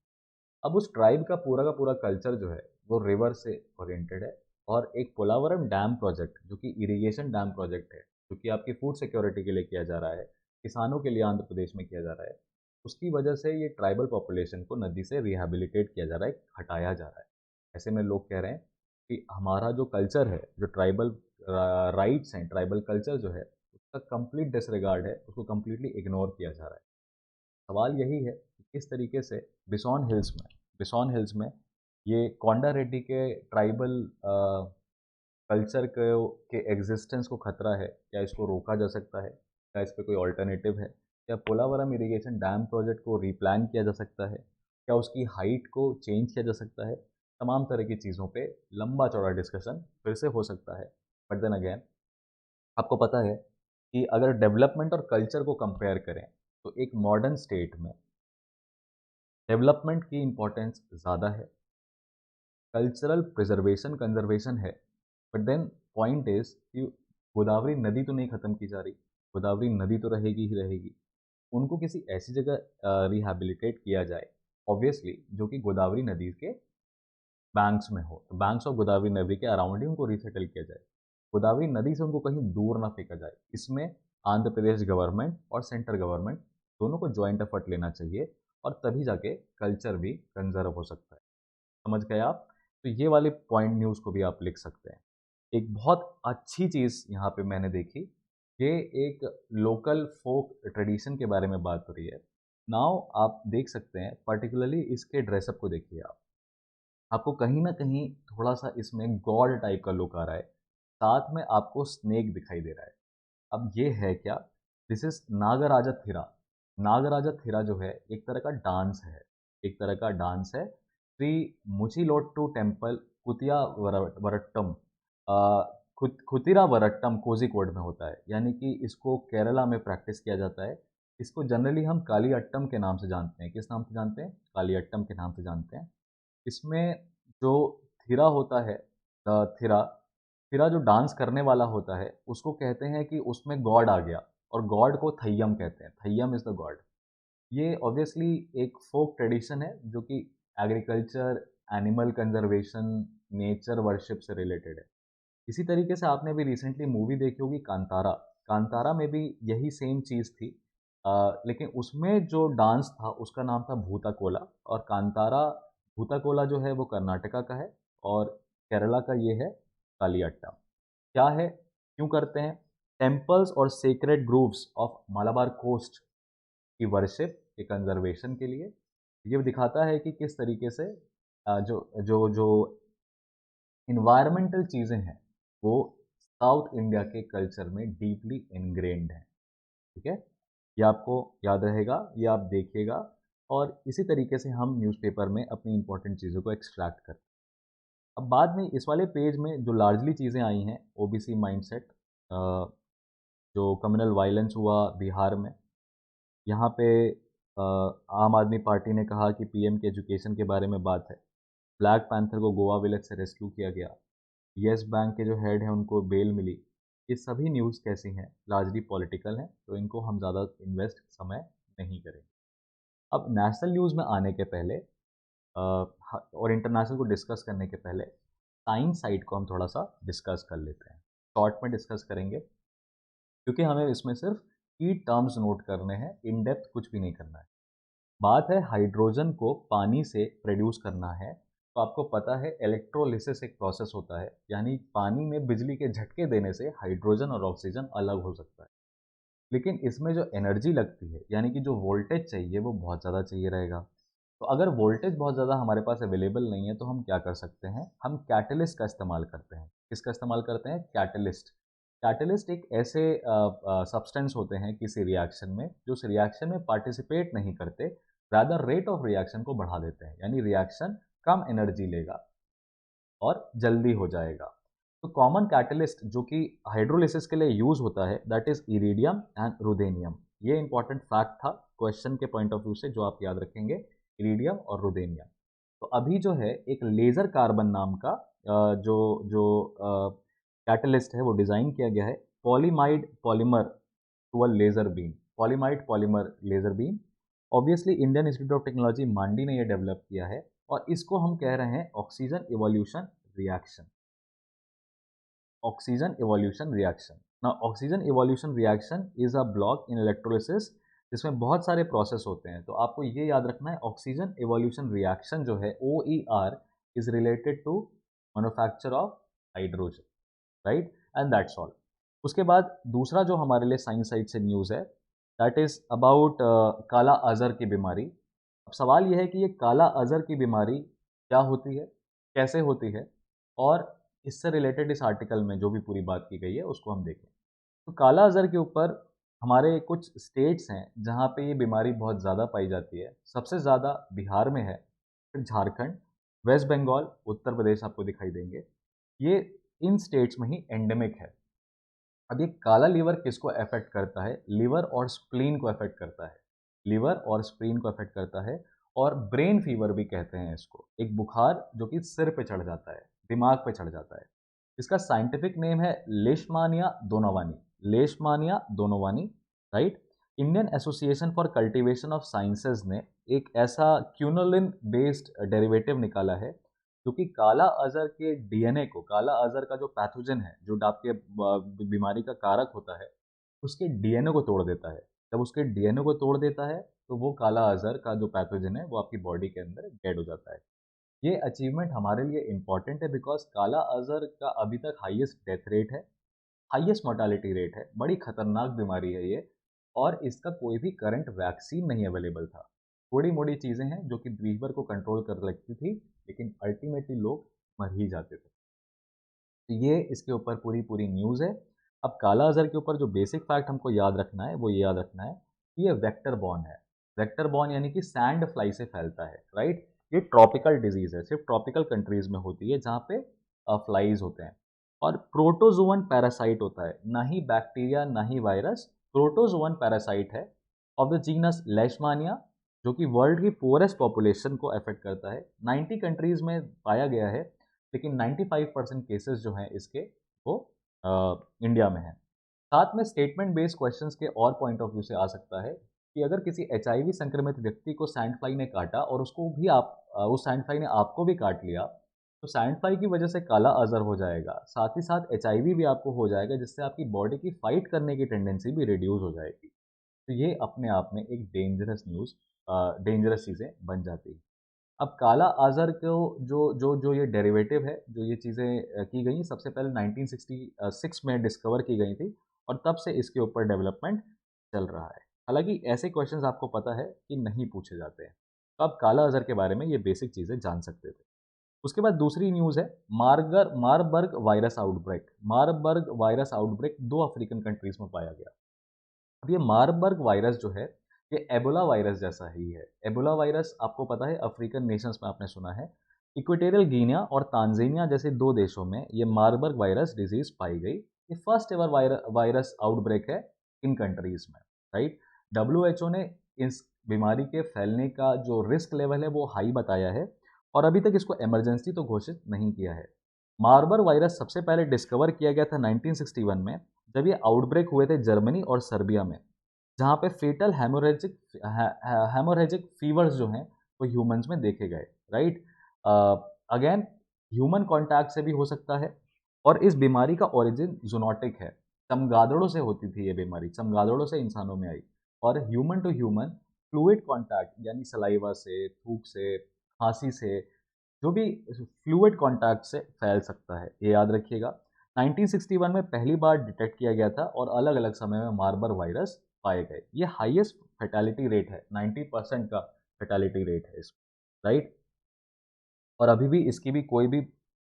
Speaker 1: अब उस ट्राइब का पूरा कल्चर जो है वो रिवर से ओरिएंटेड है और एक पोलावरम डैम प्रोजेक्ट जो कि इरिगेशन डैम प्रोजेक्ट है, जो कि आपकी फूड सिक्योरिटी के लिए किया जा रहा है, किसानों के लिए आंध्र प्रदेश में किया जा रहा है। उसकी वजह से ये ट्राइबल पॉपुलेशन को नदी से रिहैबिलिटेट किया जा रहा है, हटाया जा रहा है। ऐसे में लोग कह रहे हैं कि हमारा जो कल्चर है, जो ट्राइबल राइट्स हैं, ट्राइबल कल्चर जो है, उसका कंप्लीट डिसरिगार्ड है, उसको कंप्लीटली इग्नोर किया जा रहा है। सवाल यही है कि किस तरीके से बिसॉन हिल्स में ये कोंडा रेड्डी के ट्राइबल कल्चर के एग्जिस्टेंस को खतरा है, क्या इसको रोका जा सकता है, क्या इस पे कोई ऑल्टरनेटिव है, क्या पोलावरम इरिगेशन डैम प्रोजेक्ट को रीप्लान किया जा सकता है, क्या उसकी हाइट को चेंज किया जा सकता है। तमाम तरह की चीज़ों पे लंबा चौड़ा डिस्कशन फिर से हो सकता है। बट देन अगेन, आपको पता है कि अगर डेवलपमेंट और कल्चर को कंपेयर करें तो एक मॉडर्न स्टेट में डेवलपमेंट की इम्पोर्टेंस ज़्यादा है, कल्चरल प्रिजर्वेशन कंजर्वेशन है। बट देन पॉइंट इज कि गोदावरी नदी तो नहीं ख़त्म की जा रही, गोदावरी नदी तो रहेगी ही रहेगी। उनको किसी ऐसी जगह रिहैबिलिटेट किया जाए ऑब्वियसली जो कि गोदावरी नदी के बैंक्स में हो, तो बैंक्स ऑफ गोदावरी नदी के अराउंड ही उनको रिसेटल किया जाए। गोदावरी नदी से उनको कहीं दूर ना फेंका जाए। इसमें आंध्र प्रदेश गवर्नमेंट और सेंट्रल गवर्नमेंट दोनों को जॉइंट एफर्ट लेना चाहिए और तभी जाके कल्चर भी कंजर्व हो सकता है। समझ गए आप? तो ये वाले पॉइंट न्यूज़ को भी आप लिख सकते हैं। एक बहुत अच्छी चीज़ यहाँ पे मैंने देखी, ये एक लोकल फ़ोक ट्रेडिशन के बारे में बात हो रही है। नाउ आप देख सकते हैं पर्टिकुलरली इसके ड्रेसअप को देखिए आप। आपको कहीं न कहीं थोड़ा-सा इसमें गॉड टाइप का लुक आ रहा है। साथ में आपको स्नेक दिखाई दे रहा है। अब ये है क्या? This is Nagaraja Thira. नागराजा थिरा जो है एक तरह का डांस है। एक तरह का डांस है। श्री मुचिलोट्टू टेम्पल कुतिया वरट्टम खुतिरा वरट्टम कोझिकोड में होता है। यानी कि इसको केरला में प्रैक्टिस किया जाता है। इसको जनरली हम कालियट्टम के नाम से जानते हैं। किस नाम से जानते हैं? कालियट्टम के नाम से जानते हैं। इसमें जो थिरा होता है थिरा थिरा जो डांस करने वाला होता है, उसको कहते हैं कि उसमें गॉड आ गया और गॉड को थय्यम कहते हैं। Theyyam is the God. ये ऑब्वियसली एक फ़ोक ट्रेडिशन है जो कि agriculture, animal conservation, nature worship से रिलेटेड है। इसी तरीके से आपने अभी रिसेंटली मूवी देखी होगी कांतारा। कांतारा में भी यही सेम चीज़ थी। लेकिन उसमें जो डांस था उसका नाम था भूताकोला और कांतारा भूताकोला जो है वो कर्नाटका का है और केरला का ये है कालियाट्टा। क्या है? क्यों करते हैं? टेम्पल्स और sacred groves of Malabar coast की वर्शिप के कंजर्वेशन के लिए। ये दिखाता है कि किस तरीके से जो जो जो इन्वायरमेंटल चीज़ें हैं वो साउथ इंडिया के कल्चर में डीपली इनग्रेन्ड हैं। ठीक है? ये आपको याद रहेगा, ये आप देखिएगा और इसी तरीके से हम न्यूज़पेपर में अपनी इम्पोर्टेंट चीज़ों को एक्सट्रैक्ट करते हैं। अब बाद में इस वाले पेज में जो लार्जली चीज़ें आई हैं ओबीसी माइंडसेट, जो कम्युनल वायलेंस हुआ बिहार में, यहाँ पे आम आदमी पार्टी ने कहा कि पीएम के एजुकेशन के बारे में बात है। ब्लैक पैंथर को गोवा विलेज से रेस्क्यू किया गया। येस बैंक के जो हेड हैं उनको बेल मिली। ये सभी न्यूज़ कैसी हैं? लार्जली पॉलिटिकल हैं, तो इनको हम ज़्यादा इन्वेस्ट समय नहीं करेंगे। अब नेशनल न्यूज़ में आने के पहले और इंटरनेशनल को डिस्कस करने के पहले साइंस साइड को हम थोड़ा-सा डिस्कस कर लेते हैं। शॉर्ट में डिस्कस करेंगे क्योंकि हमें इसमें सिर्फ की टर्म्स नोट करने हैं, इन डेप्थ कुछ भी नहीं करना है। बात है हाइड्रोजन को पानी से प्रोड्यूस करना है, तो आपको पता है इलेक्ट्रोलिसिस एक प्रोसेस होता है, यानी पानी में बिजली के झटके देने से हाइड्रोजन और ऑक्सीजन अलग हो सकता है। लेकिन इसमें जो एनर्जी लगती है, यानी कि जो वोल्टेज चाहिए वो बहुत ज़्यादा चाहिए रहेगा। तो अगर वोल्टेज बहुत ज़्यादा हमारे पास अवेलेबल नहीं है तो हम क्या कर सकते हैं? हम कैटलिस्ट का इस्तेमाल करते हैं। किसका इस्तेमाल करते हैं? कैटलिस्ट। कैटलिस्ट एक ऐसे सब्सटेंस होते हैं किसी रिएक्शन में जो उस रिएक्शन में पार्टिसिपेट नहीं करते, रादर रेट ऑफ रिएक्शन को बढ़ा देते हैं, यानी रिएक्शन कम एनर्जी लेगा और जल्दी हो जाएगा। तो कॉमन कैटलिस्ट जो कि हाइड्रोलिसिस के लिए यूज़ होता है that is iridium and ruthenium. ये इंपॉर्टेंट फैक्ट था क्वेश्चन के पॉइंट ऑफ व्यू से जो आप याद रखेंगे, इरिडियम और रुथेनियम। तो अभी जो है एक लेज़र कार्बन नाम का जो जो कैटलिस्ट है वो डिज़ाइन किया गया है polyimide polymer to a laser beam. Polyimide polymer laser beam. Obviously Indian Institute of Technology Mandi ने यह डेवलप किया है और इसको हम कह रहे हैं oxygen evolution reaction. Oxygen evolution reaction. Now oxygen evolution reaction is a block in electrolysis जिसमें बहुत सारे प्रोसेस होते हैं। तो आपको ये याद रखना है ऑक्सीजन इवोल्यूशन रिएक्शन जो है OER is related to manufacture of hydrogen, right, and that's all. उसके बाद दूसरा जो हमारे लिए साइंस साइड से न्यूज़ है that is about kala azar की बीमारी। अब सवाल यह है कि ये काला अजहर की बीमारी क्या होती है, कैसे होती है, और इससे रिलेटेड इस आर्टिकल में जो भी पूरी बात की गई है उसको हम देखें। तो काला अजहर के ऊपर हमारे कुछ स्टेट्स हैं जहाँ पे ये बीमारी बहुत ज़्यादा पाई जाती है। सबसे ज़्यादा बिहार में है, फिर झारखंड, वेस्ट बंगाल, उत्तर प्रदेश आपको दिखाई देंगे। ये इन स्टेट्स में ही एंडेमिक है। अब ये काला लीवर किसको अफेक्ट करता है? लिवर और स्प्लीन को अफेक्ट करता है। लिवर और स्प्लीन को अफेक्ट करता है और ब्रेन फीवर भी कहते हैं इसको। एक बुखार जो कि सिर पे चढ़ जाता है, दिमाग पे चढ़ जाता है। इसका साइंटिफिक नेम है Leishmania donovani. Leishmania donovani, right. Indian Association for Cultivation of Sciences ने एक ऐसा क्यूनोलिन बेस्ड डेरिवेटिव निकाला है जो कि काला अजहर के डीएनए को, काला अजहर का जो पैथोजन है जो आपके बीमारी का कारक होता है, उसके डीएनए को तोड़ देता है। जब उसके डीएनए को तोड़ देता है तो वो काला अजहर का जो पैथोजन है वो आपकी बॉडी के अंदर डेड हो जाता है। ये अचीवमेंट हमारे लिए इम्पॉर्टेंट है बिकॉज काला अजहर का अभी तक हाईएस्ट डेथ रेट है, हाईएस्ट मोर्टालिटी रेट है, बड़ी खतरनाक बीमारी है ये, और इसका कोई भी करंट वैक्सीन नहीं अवेलेबल था। थोड़ी मोड़ी चीज़ें हैं जो कि फीवर को कंट्रोल कर लगती थी, लेकिन अल्टीमेटली लोग मर ही जाते थे। तो ये इसके ऊपर पूरी पूरी न्यूज़ है। अब काला अज़हर के ऊपर जो बेसिक फैक्ट हमको याद रखना है वो ये याद रखना है कि ये वेक्टर बॉर्न है। वेक्टर बॉर्न यानी कि सैंड फ्लाई से फैलता है, राइट। ये ट्रॉपिकल डिजीज़ है, सिर्फ ट्रॉपिकल कंट्रीज़ में होती है जहाँ पे फ्लाइज होते हैं। और प्रोटोजोवन पैरासाइट होता है, ना ही बैक्टीरिया ना ही वायरस, प्रोटोजोवन पैरासाइट है ऑफ द जीनस लेशमानिया, जो कि वर्ल्ड की पुअरेस्ट पॉपुलेशन को अफेक्ट करता है। 90 कंट्रीज़ में पाया गया है, लेकिन 95% केसेस जो हैं इसके वो इंडिया में हैं। साथ में स्टेटमेंट बेस्ड क्वेश्चंस के और पॉइंट ऑफ व्यू से आ सकता है कि अगर किसी एचआईवी संक्रमित व्यक्ति को सैंड फ्लाई ने काटा और उसको भी उस सैंड फ्लाई ने आपको भी काट लिया, तो सैंड फ्लाई की वजह से काला अजहर हो जाएगा, साथ ही साथ एचआईवी भी आपको हो जाएगा, जिससे आपकी बॉडी की फाइट करने की टेंडेंसी भी रिड्यूस हो जाएगी। तो ये अपने आप में एक डेंजरस चीज़ें बन जाती है। अब काला आज़र को जो जो जो ये डेरिवेटिव है, जो ये चीज़ें की गई, सबसे पहले 1966 में डिस्कवर की गई थी और तब से इसके ऊपर डेवलपमेंट चल रहा है। हालांकि ऐसे क्वेश्चंस आपको पता है कि नहीं पूछे जाते हैं। तो आप काला आज़र के बारे में ये बेसिक चीज़ें जान सकते थे। उसके बाद दूसरी न्यूज़ है Marburg virus outbreak. Marburg virus outbreak 2 African countries में पाया गया। अब ये मारबर्ग वायरस जो है ये एबोला वायरस जैसा ही है। एबोला वायरस आपको पता है अफ्रीकन नेशंस में आपने सुना है। इक्वेटोरियल गिनिया और तांजानिया जैसे 2 देशों में ये मारबर्ग वायरस डिजीज पाई गई। ये फर्स्ट एवर वायरस आउटब्रेक है इन कंट्रीज में, राइट। डब्ल्यूएचओ ने इस बीमारी के फैलने का जो रिस्क लेवल है वो हाई बताया है और अभी तक इसको इमरजेंसी तो घोषित नहीं किया है। मारबर्ग वायरस सबसे पहले डिस्कवर किया गया था 1961 में, जब ये आउटब्रेक हुए थे जर्मनी और सर्बिया में, जहाँ पे फेटल हेमोरेजिक फीवर्स जो हैं वो ह्यूमंस में देखे गए, राइट। अगेन ह्यूमन कांटेक्ट से भी हो सकता है और इस बीमारी का ओरिजिन जूनोटिक है। चमगादड़ों से होती थी ये बीमारी, चमगादड़ों से इंसानों में आई और human to human fluid contact यानी सलाइवा से, थूक से, खांसी से, जो भी फ्लूइड कांटेक्ट से फैल सकता है, ये याद रखिएगा। 1961 में पहली बार डिटेक्ट किया गया था और अलग अलग समय में मार्बर्ग वायरस पाए गए। ये हाईएस्ट फैटेलिटी रेट है, 90% का फैटेलिटी रेट है इसको, राइट। और अभी भी इसकी भी कोई भी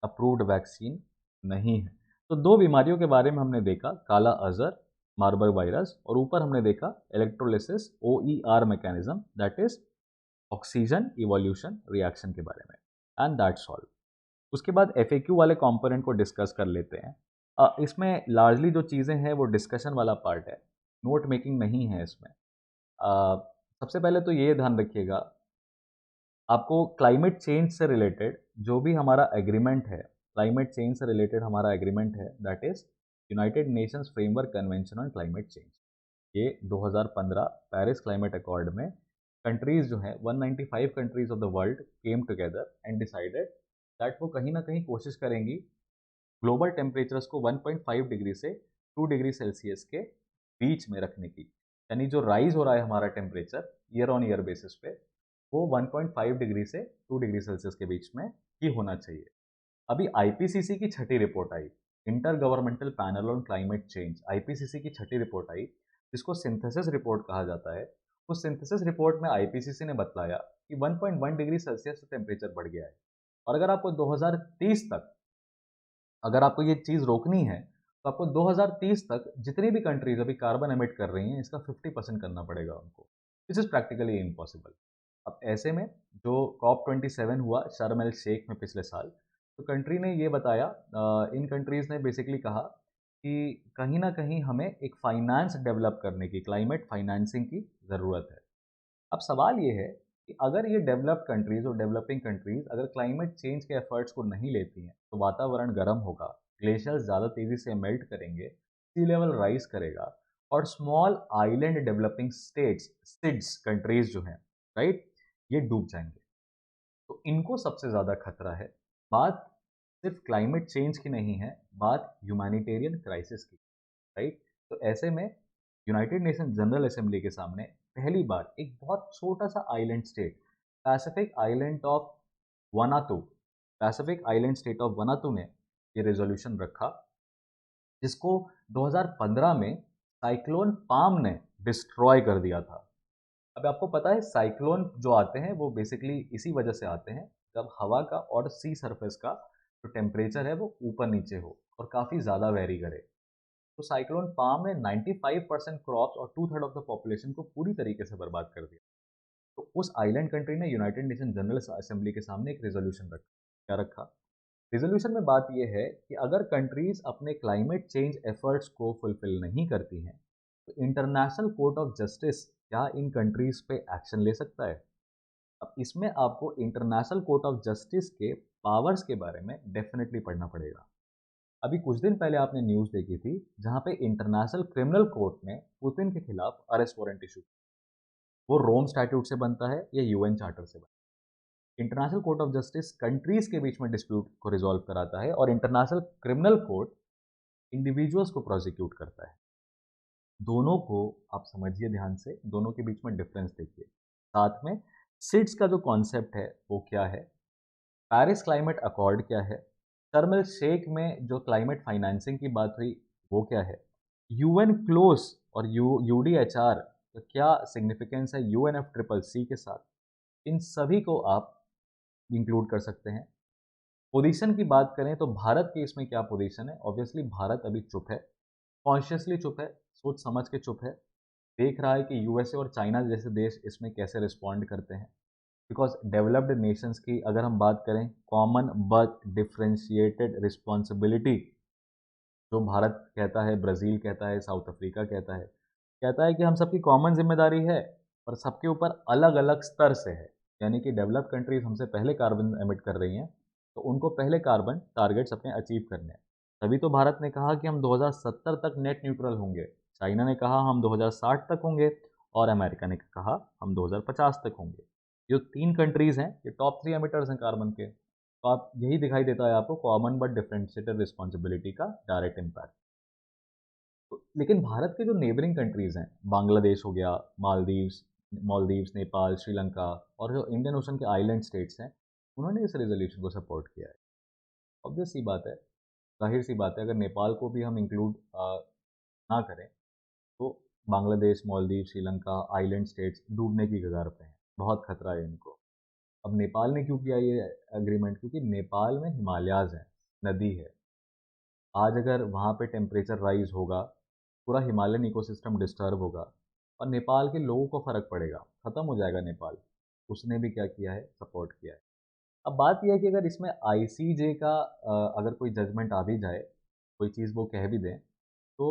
Speaker 1: अप्रूव्ड वैक्सीन नहीं है। तो 2 बीमारियों के बारे में हमने देखा, काला अजहर, मार्बर्ग वायरस, और ऊपर हमने देखा electrolysis OER mechanism, that is oxygen evolution reaction के बारे में, एंड दैट्स ऑल। उसके बाद FAQ वाले कंपोनेंट को डिस्कस कर लेते हैं। इसमें लार्जली जो चीज़ें हैं वो डिस्कशन वाला पार्ट है, नोट मेकिंग नहीं है इसमें। सबसे पहले तो ये ध्यान रखिएगा, आपको क्लाइमेट चेंज से रिलेटेड जो भी हमारा एग्रीमेंट है, क्लाइमेट चेंज से रिलेटेड हमारा एग्रीमेंट है, that is United Nations framework convention on climate change. ये 2015 पेरिस क्लाइमेट अकॉर्ड में कंट्रीज जो हैं 195 countries of the world came together and decided that वो कहीं ना कहीं कोशिश करेंगी ग्लोबल टेम्परेचर्स को 1.5 डिग्री से 2 डिग्री सेल्सियस के बीच में रखने की। यानी जो राइज हो रहा है हमारा temperature year on year basis पे, वो 1.5 डिग्री से 2 डिग्री सेल्सियस के बीच में ही होना चाहिए। अभी आईपीसीसी की छठी report I, inter governmental panel on climate change, IPCC की छठी रिपोर्ट आई, जिसको सिंथेसिस रिपोर्ट कहा जाता है। उस सिंथेसिस रिपोर्ट में आईपीसीसी ने बताया कि 1.1 डिग्री सेल्सियस टेम्परेचर बढ़ गया है। और अगर आपको 2030 तक, अगर आपको ये चीज़ रोकनी है, तो आपको 2030 तक जितनी भी कंट्रीज अभी कार्बन एमिट कर रही हैं, इसका 50% करना पड़ेगा उनको। This is practically impossible. अब ऐसे में जो COP27 हुआ शर्म एल शेख में पिछले साल, तो कंट्री ने ये बताया, इन कंट्रीज ने बेसिकली कहा कि कहीं ना कहीं हमें एक फाइनेंस डेवलप करने की, क्लाइमेट फाइनेंसिंग की ज़रूरत है। अब सवाल ये है कि अगर ये डेवलप्ड कंट्रीज और डेवलपिंग कंट्रीज अगर क्लाइमेट चेंज के एफर्ट्स को नहीं लेती हैं, तो वातावरण गर्म होगा, ग्लेशियर्स ज़्यादा तेज़ी से मेल्ट करेंगे, सी लेवल राइज करेगा, और small island developing states, seeds countries जो हैं, राइट, ये डूब जाएंगे। तो इनको सबसे ज़्यादा खतरा है। बात सिर्फ क्लाइमेट चेंज की नहीं है, बात ह्यूमैनिटेरियन क्राइसिस की, राइट। तो ऐसे में यूनाइटेड नेशन जनरल असेंबली के सामने पहली बार एक बहुत छोटा सा island state, Pacific island of वनातु, Pacific island state of वनातु ने ये रेजोल्यूशन रखा, जिसको 2015 में साइक्लोन पाम ने डिस्ट्रॉय कर दिया था। अब आपको पता है साइक्लोन जो आते हैं वो बेसिकली इसी वजह से आते हैं, जब हवा का और सी सरफेस का जो टेम्परेचर है वो ऊपर नीचे हो और काफ़ी ज़्यादा वेरी करे। तो साइक्लोन पाम ने 95% क्रॉप्स और 2/3 ऑफ द पॉपुलेशन को पूरी तरीके से बर्बाद कर दिया। तो उस आइलैंड कंट्री ने यूनाइटेड नेशन जनरल असेंबली के सामने एक रेजोल्यूशन रखा। क्या रखा? रेजोल्यूशन में बात यह है कि अगर कंट्रीज अपने क्लाइमेट चेंज एफर्ट्स को फुलफिल नहीं करती हैं, तो इंटरनेशनल कोर्ट ऑफ जस्टिस क्या इन कंट्रीज पे एक्शन ले सकता है। अब इसमें आपको इंटरनेशनल कोर्ट ऑफ जस्टिस के पावर्स के बारे में डेफिनेटली पढ़ना पड़ेगा। अभी कुछ दिन पहले आपने न्यूज़ देखी थी, जहां पे इंटरनेशनल क्रिमिनल कोर्ट ने पुतिन के खिलाफ अरेस्ट वारंट इशू। वो रोम स्टैट्यूट से बनता है या यूएन चार्टर से बनता है। International court of justice countries के बीच में डिस्प्यूट को रिजॉल्व कराता है, और इंटरनेशनल क्रिमिनल कोर्ट इंडिविजुअल्स को प्रोसिक्यूट करता है। दोनों को आप समझिए ध्यान से, दोनों के बीच में डिफरेंस देखिए। साथ में सिड्स का जो कॉन्सेप्ट है वो क्या है, पेरिस क्लाइमेट अकॉर्ड क्या है, शर्म एल शेख में जो क्लाइमेट फाइनेंसिंग की बात हुई वो क्या है, यूएन क्लोज और यूडीएचआर का क्या सिग्निफिकेंस है यूएनएफ ट्रिपल सी के साथ, इन सभी को आप इंक्लूड कर सकते हैं। पोजीशन की बात करें तो भारत की इसमें क्या पोजीशन है, ऑब्वियसली भारत अभी चुप है, कॉन्शियसली चुप है, सोच समझ के चुप है, देख रहा है कि यूएसए और चाइना जैसे देश इसमें कैसे रिस्पॉन्ड करते हैं। बिकॉज डेवलप्ड नेशंस की अगर हम बात करें, कॉमन बट डिफ्रेंशिएटेड रिस्पॉन्सिबिलिटी, जो भारत कहता है, ब्राज़ील कहता है, साउथ अफ्रीका कहता है कि हम सबकी कॉमन जिम्मेदारी है, पर सबके ऊपर अलग-अलग स्तर से है। यानी कि डेवलप्ड कंट्रीज़ हमसे पहले कार्बन एमिट कर रही हैं, तो उनको पहले कार्बन टारगेट्स अपने अचीव करने हैं। तभी तो भारत ने कहा कि हम 2070 तक नेट न्यूट्रल होंगे, चाइना ने कहा हम 2060 तक होंगे, और अमेरिका ने कहा हम 2050 तक होंगे। जो 3 कंट्रीज़ हैं, ये टॉप 3 एमिटर्स हैं कार्बन के। तो आप यही दिखाई देता है आपको कॉमन बट डिफरेंशिएटेड रिस्पॉन्सिबिलिटी का डायरेक्ट इम्पैक्ट। तो लेकिन भारत के जो नेबरिंग कंट्रीज़ हैं, बांग्लादेश हो गया, मालदीव्स मालदीव्स, नेपाल, श्रीलंका, और जो इंडियन ओशन के आइलैंड स्टेट्स हैं, उन्होंने इस रेज़ोल्यूशन को सपोर्ट किया है। ऑब्वियस सी बात है, ज़ाहिर-सी बात है, अगर नेपाल को भी हम इंक्लूड ना करें, तो बांग्लादेश, मालदीव, श्रीलंका, आइलैंड स्टेट्स डूबने की कगार पे हैं। बहुत खतरा है इनको। अब नेपाल ने क्यों किया ये एग्रीमेंट? क्योंकि नेपाल में हिमालयाज़ हैं, नदी है। आज अगर वहाँ पे टेम्परेचर राइज़ होगा, पूरा हिमालयन इकोसिस्टम डिस्टर्ब होगा, और नेपाल के लोगों को फ़र्क पड़ेगा, ख़त्म हो जाएगा नेपाल। उसने भी क्या किया है? सपोर्ट किया है। अब बात यह है कि अगर इसमें आईसीजे का अगर कोई जजमेंट आ भी जाए, कोई चीज़ वो कह भी दें, तो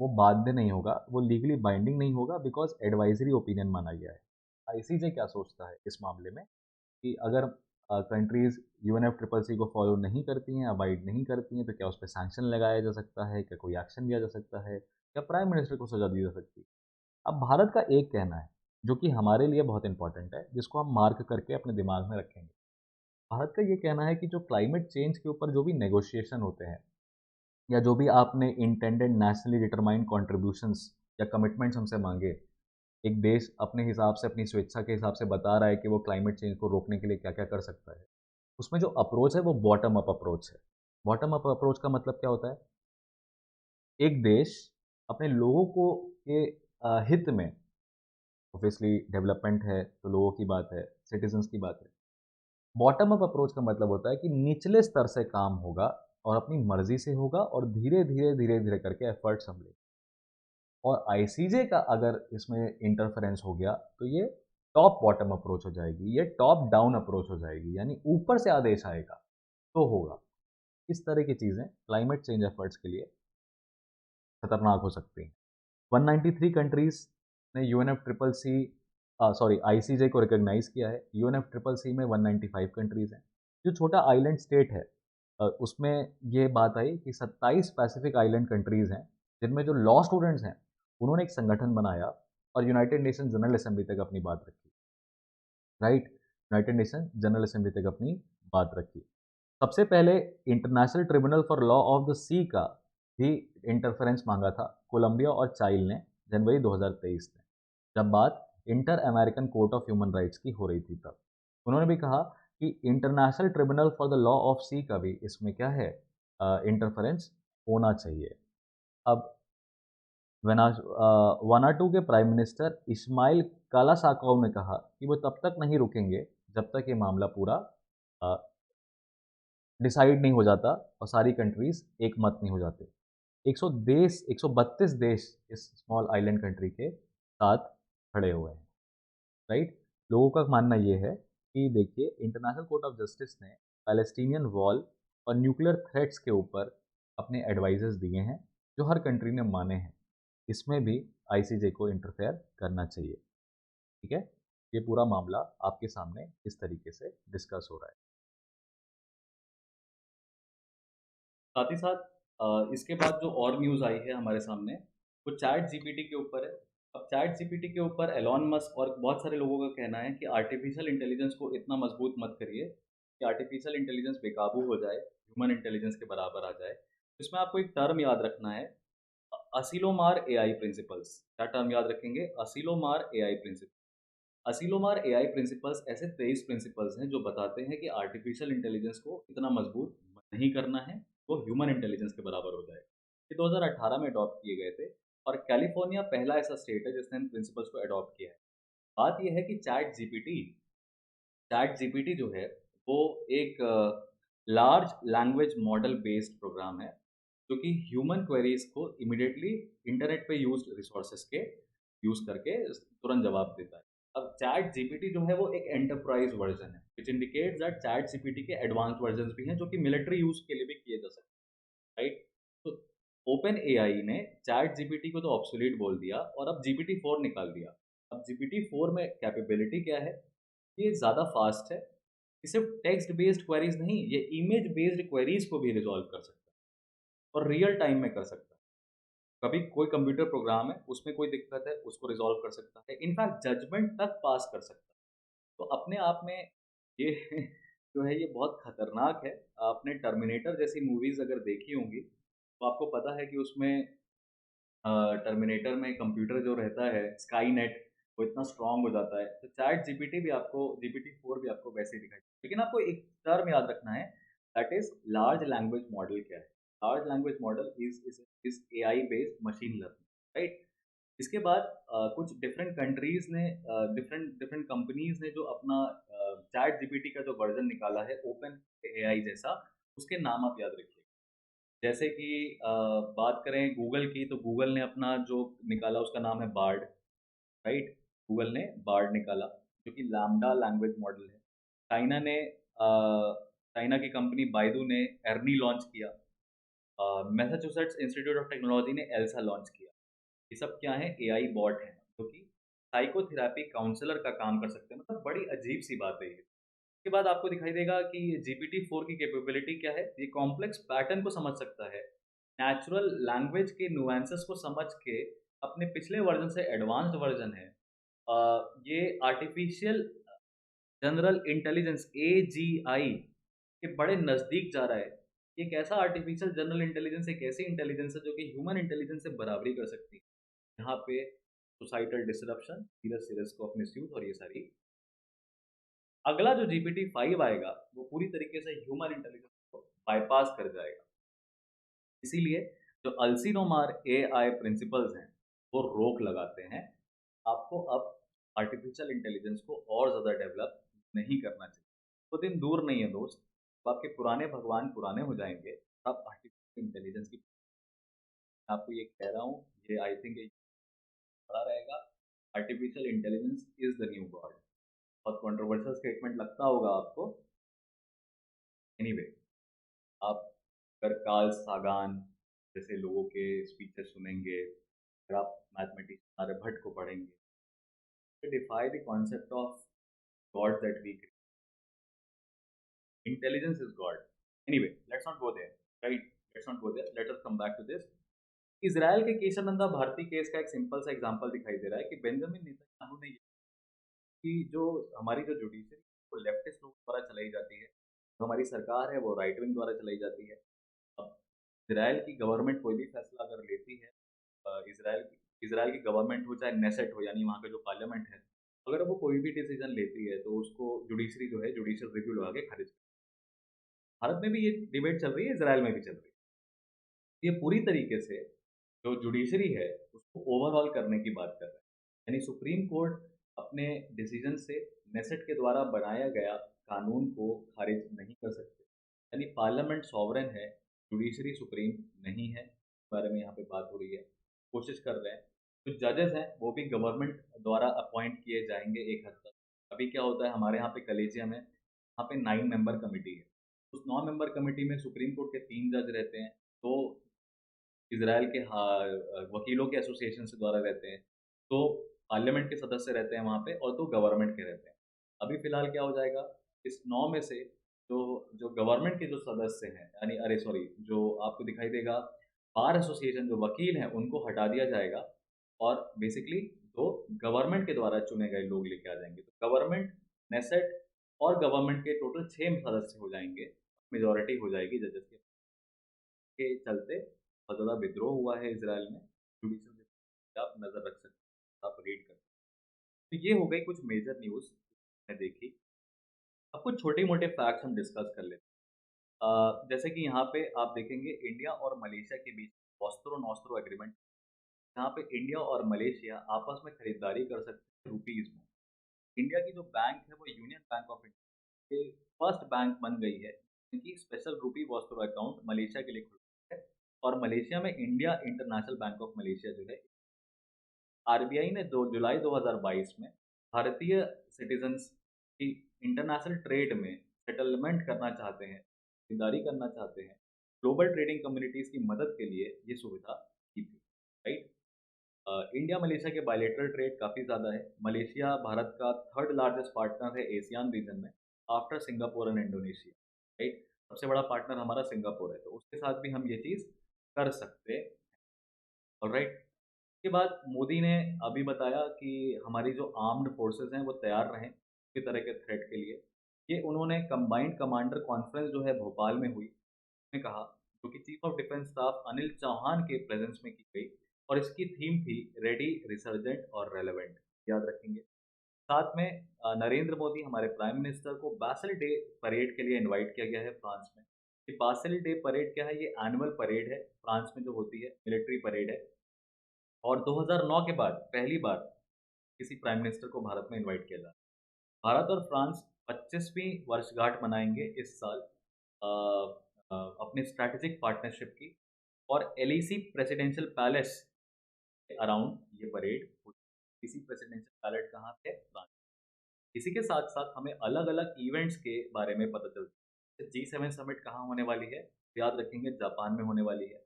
Speaker 1: वो बाध्य नहीं होगा, वो लीगली बाइंडिंग नहीं होगा, बिकॉज़ एडवाइज़री ओपिनियन माना गया है। आईसीजे क्या सोचता है इस मामले में, कि अगर कंट्रीज़ यूएनएफ ट्रिपल सी को फॉलो नहीं करती हैं, अबाइड नहीं करती हैं, तो क्या उस पे सैंक्शन लगाया जा सकता है? क्या कोई एक्शन लिया जा सकता है? या प्राइम मिनिस्टर को सज़ा दी जा सकती है? अब भारत का एक कहना है, जो कि हमारे लिए बहुत इंपॉर्टेंट है, जिसको हम मार्क करके अपने दिमाग में रखेंगे। भारत का ये कहना है कि जो क्लाइमेट चेंज के ऊपर जो भी नेगोशिएशन होते हैं, या जो भी आपने इंटेंडेड नेशनली डिटरमाइंड कॉन्ट्रीब्यूशंस या कमिटमेंट्स हमसे मांगे, एक देश अपने हिसाब से, अपनी स्वेच्छा के हिसाब से बता रहा है कि वो क्लाइमेट चेंज को रोकने के लिए क्या-क्या कर सकता है। उसमें जो अप्रोच है वो बॉटम अप अप्रोच है। बॉटम अप अप्रोच का मतलब क्या होता है? एक देश अपने लोगों को के हित में, ऑब्वियसली डेवलपमेंट है तो लोगों की बात है, सिटीजन्स की बात है। बॉटम अप अप्रोच का मतलब होता है कि निचले स्तर से काम होगा और अपनी मर्जी से होगा और धीरे-धीरे करके एफर्ट्स हम लेंगे। और आईसीजे का अगर इसमें इंटरफेरेंस हो गया तो ये टॉप बॉटम अप्रोच हो जाएगी, ये टॉप डाउन अप्रोच हो जाएगी, यानी ऊपर से आदेश आएगा तो होगा। इस तरह की चीज़ें क्लाइमेट चेंज एफर्ट्स के लिए खतरनाक हो सकती हैं। 193 कंट्रीज ने UNF triple C sorry ICJ को रिकॉग्नाइज किया है। यूएनएफ ट्रिपल सी में 195 कंट्रीज हैं। जो छोटा आइलैंड स्टेट है, उसमें ये बात आई कि 27 पैसिफिक आइलैंड कंट्रीज हैं, जिनमें जो लॉ स्टूडेंट्स हैं उन्होंने एक संगठन बनाया और यूनाइटेड नेशन जनरल असेंबली तक अपनी बात रखी। Right, United Nation General Assembly तक अपनी बात रखी। सबसे पहले International Tribunal for Law of the Sea का भी इंटरफेरेंस मांगा था कोलंबिया और चाइल ने, जनवरी 2023 में, जब बात Inter American Court of Human Rights की हो रही थी तब। उन्होंने भी कहा कि International Tribunal for the Law of Sea का भी इसमें क्या है, इंटरफेरेंस होना चाहिए। अब वनाटू के प्राइम मिनिस्टर इस्माइल कालासाकोव ने कहा कि वो तब तक नहीं रुकेंगे जब तक ये मामला पूरा डिसाइड नहीं हो जाता और सारी कंट्रीज एक मत नहीं हो जाते। 132 देश इस स्मॉल आइलैंड कंट्री के साथ खड़े हुए हैं। राइट, लोगों का मानना ये है कि देखिए, इंटरनेशनल कोर्ट ऑफ जस्टिस ने पैलेस्टीनियन वॉल और न्यूक्लियर थ्रेट्स के ऊपर अपने एडवाइजेस दिए हैं, जो हर कंट्री ने माने हैं। इसमें भी आईसीजे को इंटरफेयर करना चाहिए। ठीक है, ये पूरा मामला आपके सामने इस तरीके से डिस्कस हो रहा है। साथ ही साथ इसके बाद जो और न्यूज़ आई है हमारे सामने, वो चैट जीपीटी के ऊपर है। अब चैट जीपीटी के ऊपर एलॉन मस्क और बहुत सारे लोगों का कहना है कि आर्टिफिशियल इंटेलिजेंस को इतना मजबूत मत करिए कि आर्टिफिशियल इंटेलिजेंस बेकाबू हो जाए, ह्यूमन इंटेलिजेंस के बराबर आ जाए। इसमें आपको एक टर्म याद रखना है, असिलोमार एआई प्रिंसिपल्स। क्या टर्म याद रखेंगे? असिलोमार एआई प्रिंसिपल। असिलोमार एआई प्रिंसिपल्स ऐसे 23 प्रिंसिपल्स हैं जो बताते हैं कि आर्टिफिशियल इंटेलिजेंस को इतना मजबूत नहीं करना है, वो ह्यूमन इंटेलिजेंस के बराबर हो जाए। ये 2018 में अडॉप्ट किए गए थे और कैलिफोर्निया पहला ऐसा स्टेट है जिसने इन प्रिंसिपल्स को अडॉप्ट किया है। बात यह है कि चैट जीपीटी जो है वो एक large language model based program है, जो कि ह्यूमन क्वेरीज को इमिडिएटली इंटरनेट पे यूज्ड रिसोर्सेज के यूज करके तुरंत जवाब देता है। अब चैट जीपीटी जो है वो एक एंटरप्राइज वर्जन है, which indicates that chat GPT के एडवांस वर्जन भी हैं जो कि मिलिट्री यूज के लिए भी किए जा सकते हैं। राइट, तो ओपन एआई ने चैट जीपीटी को तो ऑब्सोलीट बोल दिया और अब जीपीटी 4 निकाल दिया। अब जीपीटी 4 में कैपेबिलिटी क्या है? ये ज़्यादा फास्ट है। ये सिर्फ टेक्स्ट बेस्ड क्वेरीज नहीं, ये इमेज बेस्ड क्वेरीज को भी रिजॉल्व कर सकता है और रियल टाइम में कर सकता है। कभी कोई कंप्यूटर प्रोग्राम है, उसमें कोई दिक्कत है, उसको रिजॉल्व कर सकता है, इनफैक्ट जजमेंट तक पास कर सकता है। तो अपने आप में ये जो है ये बहुत खतरनाक है। आपने टर्मिनेटर जैसी मूवीज अगर देखी होंगी तो आपको पता है कि उसमें टर्मिनेटर में कंप्यूटर जो रहता है, स्काई नेट, वो इतना स्ट्रांग हो जाता है। तो चैट जीपीटी भी आपको, जीपीटी 4 भी आपको वैसे ही दिखाई, लेकिन आपको एक टर्म याद रखना है, that is large language model. क्या है large language model? Is AI based machine learning. Right, इसके बाद कुछ डिफरेंट कंट्रीज ने, डिफरेंट डिफरेंट कंपनीज ने जो अपना चैट जीपीटी का जो वर्जन निकाला है ओपन एआई जैसा, उसके नाम आप याद रखिए। जैसे कि बात करें गूगल की, तो गूगल ने अपना जो निकाला उसका नाम है बार्ड। राइट, गूगल ने बार्ड निकाला जो कि लैम्डा लैंग्वेज मॉडल है। चाइना ने चाइना की कंपनी बायदू ने एर्नी लॉन्च किया। मैसाचुसेट्स इंस्टीट्यूट ऑफ टेक्नोलॉजी ने एल्सा लॉन्च किया। ये सब क्या है? एआई बॉट हैं जो कि साइकोथेरेपी काउंसलर का काम कर सकते हैं। मतलब बड़ी अजीब सी बात है ये। उसके बाद आपको दिखाई देगा कि जीपीटी 4 की कैपेबिलिटी क्या है? ये कॉम्प्लेक्स पैटर्न को समझ सकता है, नेचुरल लैंग्वेज के नुआंसेस को समझ के अपने पिछले वर्ज़न से एडवांस्ड वर्ज़न है। ये आर्टिफ़िशियल जनरल इंटेलिजेंस एजीआई के बड़े नज़दीक जा रहा है। ये एक ऐसा आर्टिफ़िशियल जनरल इंटेलिजेंस एक ऐसी इंटेलिजेंस है जो कि ह्यूमन इंटेलिजेंस से बराबरी कर सकती है। यहाँ पे societal disruption, serious risk of misuse और ये सारी। अगला जो जीपीटी 5 आएगा, वो पूरी तरीके से ह्यूमन इंटेलिजेंस को बायपास कर जाएगा। इसीलिए जो अल्सीनोमार एआई प्रिंसिपल्स हैं, वो रोक लगाते हैं। आपको अब आर्टिफिशियल इंटेलिजेंस को और ज़्यादा डेवलप नहीं करना चाहिए। वो दिन दूर नहीं है दोस्त, जब आपके पुराने भगवान पुराने हो जाएँगे, तब आर्टिफिशियल इंटेलिजेंस की मैं आपको ये कह रहा हूँ, ये आई थिंक ये बड़ा रहेगा। Artificial intelligence is the new God. बहुत कंट्रोवर्शियल स्टेटमेंट लगता होगा आपको। एनीवे आप अगर कार्ल सागान जैसे लोगों के स्पीचेस सुनेंगे, अगर आप मैथमेटिशियन आर्यभट्ट को पढ़ेंगे, they defy the concept of God that we create. Intelligence is God. Anyway, let's not go there, right? Let's not go there. Let us come back to this. Israel के Keshavananda Bharti case का एक simple सा example दिखाई दे रहा है कि Benjamin Netanyahu ने कि जो हमारी जो जुडिशरी वो लेफ्टिस्ट लोगों द्वारा चलाई जाती है, जो हमारी सरकार है वो राइट विंग द्वारा चलाई जाती है। अब इसराइल की गवर्नमेंट कोई भी फैसला अगर लेती है, इसराइल की गवर्नमेंट हो चाहे नेसेट हो यानी वहाँ का जो पार्लियामेंट है, अगर वो कोई भी डिसीजन लेती है तो उसको जुडिशरी जो है जुडिशियल रिव्यू लगा के खारिज भारत में भी ये डिबेट चल रही है, इसराइल में भी चल रही है। ये पूरी तरीके से जो जुडिशरी है उसको ओवरऑल करने की बात कर रहा है। यानी सुप्रीम कोर्ट अपने डिसीजन से नेसेट के द्वारा बनाया गया कानून को खारिज नहीं कर सकते। यानी पार्लियामेंट सॉवरेन है, जुडिशरी सुप्रीम नहीं है। इस बारे में यहाँ पे बात हो रही है, कोशिश कर रहे हैं। जो जजेस हैं वो भी गवर्नमेंट द्वारा अपॉइंट किए जाएंगे एक हद तक। अभी क्या होता है हमारे यहाँ पे कलेजियम है, यहाँ पे 9 मेंबर कमेटी है। उस 9 मेंबर कमेटी में सुप्रीम कोर्ट के 3 जज रहते हैं, 2 इज़राइल के वकीलों के एसोसिएशन से द्वारा रहते हैं, 2 पार्लियामेंट के सदस्य रहते हैं वहाँ पे और 2 गवर्नमेंट के रहते हैं। अभी फ़िलहाल क्या हो जाएगा, इस 9 में से जो जो गवर्नमेंट के जो सदस्य हैं, यानी अरे सॉरी, जो आपको दिखाई देगा बार एसोसिएशन जो वकील हैं, उनको हटा दिया जाएगा और बेसिकली 2 गवर्नमेंट के द्वारा चुने गए लोग लेके आ जाएँगे। तो गवर्नमेंट, नेसेट और गवर्नमेंट के टोटल 6 सदस्य हो जाएँगे, मेजॉरिटी हो जाएगी जजेस के चलते बहुत ज़्यादा विद्रोह हुआ है इसराइल में। जुडिशल पे आप नज़र रख सकते हैं, आप रीड कर सकते हैं। तो ये हो गई कुछ मेजर न्यूज़ मैंने देखी। अब कुछ छोटे-मोटे फैक्ट्स हम डिस्कस कर लेते हैं। जैसे कि यहाँ पे आप देखेंगे इंडिया और मलेशिया के बीच ऑस्ट्रो-नॉस्ट्रो एग्रीमेंट, जहाँ पे इंडिया और मलेशिया आपस में खरीदारी कर सकते हैं रुपीज़ में। इंडिया की जो बैंक है वो यूनियन बैंक ऑफ इंडिया ये फर्स्ट बैंक बन गई है, क्योंकि स्पेशल रुपी वॉस्ट्रो अकाउंट मलेशिया के लिए खुला है और मलेशिया में India international bank of Malaysia जो है, आरबीआई ने 2 जुलाई 2022 में भारतीय सिटीजन्स की इंटरनेशनल ट्रेड में सेटलमेंट करना चाहते हैं, खरीदारी करना चाहते हैं, ग्लोबल ट्रेडिंग कम्युनिटीज़ की मदद के लिए ये सुविधा की थी, राइट? इंडिया मलेशिया के बायलैटरल ट्रेड काफ़ी ज़्यादा है। मलेशिया भारत का थर्ड लार्जेस्ट पार्टनर है एशियान रीजन में after Singapore and Indonesia, right? सबसे बड़ा पार्टनर हमारा सिंगापुर है, तो उसके साथ भी हम ये चीज़ कर सकते हैं, ऑलराइट? उसके बाद मोदी ने अभी बताया कि हमारी जो आर्म्ड फोर्सेस हैं वो तैयार रहें किसी तरह के थ्रेट के लिए। ये उन्होंने कंबाइंड कमांडर कॉन्फ्रेंस जो है भोपाल में हुई, उसमें कहा, जो कि chief of defence staff Anil Chauhan के प्रेजेंस में की गई और इसकी थीम थी रेडी, रिसर्जेंट और रेलेवेंट, याद रखेंगे। साथ में नरेंद्र मोदी हमारे प्राइम मिनिस्टर को बासेल डे परेड के लिए इनवाइट किया गया है फ्रांस में। ये बासेल डे परेड क्या है, ये एनुअल परेड है फ्रांस में जो होती है, मिलिट्री परेड है। और 2009 के बाद पहली बार किसी प्राइम मिनिस्टर को भारत में इनवाइट किया जाता है। भारत और फ्रांस 25वीं वर्षगांठ मनाएंगे इस साल अ, अपने स्ट्रैटेजिक पार्टनरशिप की और एलईसी प्रेसिडेंशियल पैलेस के अराउंड ये परेड होगी। एलईसी प्रेसिडेंशियल पैलेस कहाँ पे है? फ्रांस। इसी के साथ साथ हमें अलग अलग इवेंट्स के बारे में पता चलता है। G7 समिट कहाँ होने वाली है? याद रखेंगे जापान में होने वाली है।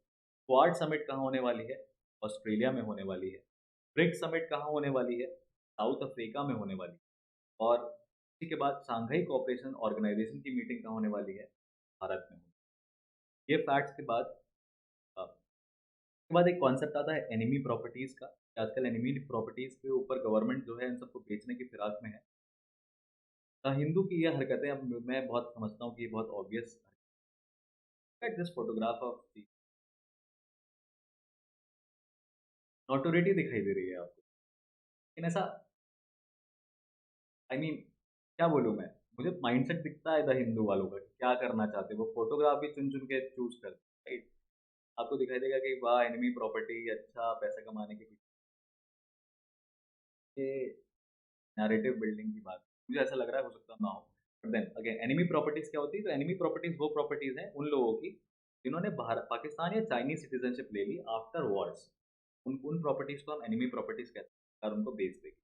Speaker 1: क्वाड समिट कहाँ होने वाली है? ऑस्ट्रेलिया में होने वाली है। ब्रिक्स समिट कहाँ होने वाली है? साउथ अफ्रीका में होने वाली है। और इसी के बाद शांघाई कोऑपरेशन ऑर्गेनाइजेशन की मीटिंग कहाँ होने वाली है? भारत में होने। ये फैक्ट्स के बाद एक कॉन्सेप्ट आता है एनिमी प्रॉपर्टीज का। आजकल एनिमी प्रॉपर्टीज़ के ऊपर गवर्नमेंट जो है इन सबको बेचने की फिराक में है। हिंदू की ये हरकतें अब मैं बहुत समझता हूँ कि ये बहुत obvious at this photograph of the notoriety दिखाई दे रही है आपको। लेकिन ऐसा आई मीन क्या बोलूँ मैं? मुझे माइंडसेट दिखता है द हिंदू वालों का कि क्या करना चाहते हैं। वो फोटोग्राफ भी चुन-चुन के चूज़ करते हैं, राइट? आपको दिखाई देगा कि वाह! एनिमी प्रॉपर्टी अच्छा पैसा कमाने के पीछे नैरेटिव बिल्डिंग की बात। मुझे ऐसा लग रहा है हो सकता ना हो। But then again enemy properties क्या होती है? तो एनिमी प्रॉपर्टीज़ वो प्रॉपर्टीज़ हैं उन लोगों की जिन्होंने पाकिस्तान या चाइनीज़ सिटीज़नशिप ले ली आफ्टर वॉर्स। उन उन प्रॉपर्टीज़ को हम एनिमी प्रॉपर्टीज़ कहते हैं और उनको बेच देंगे।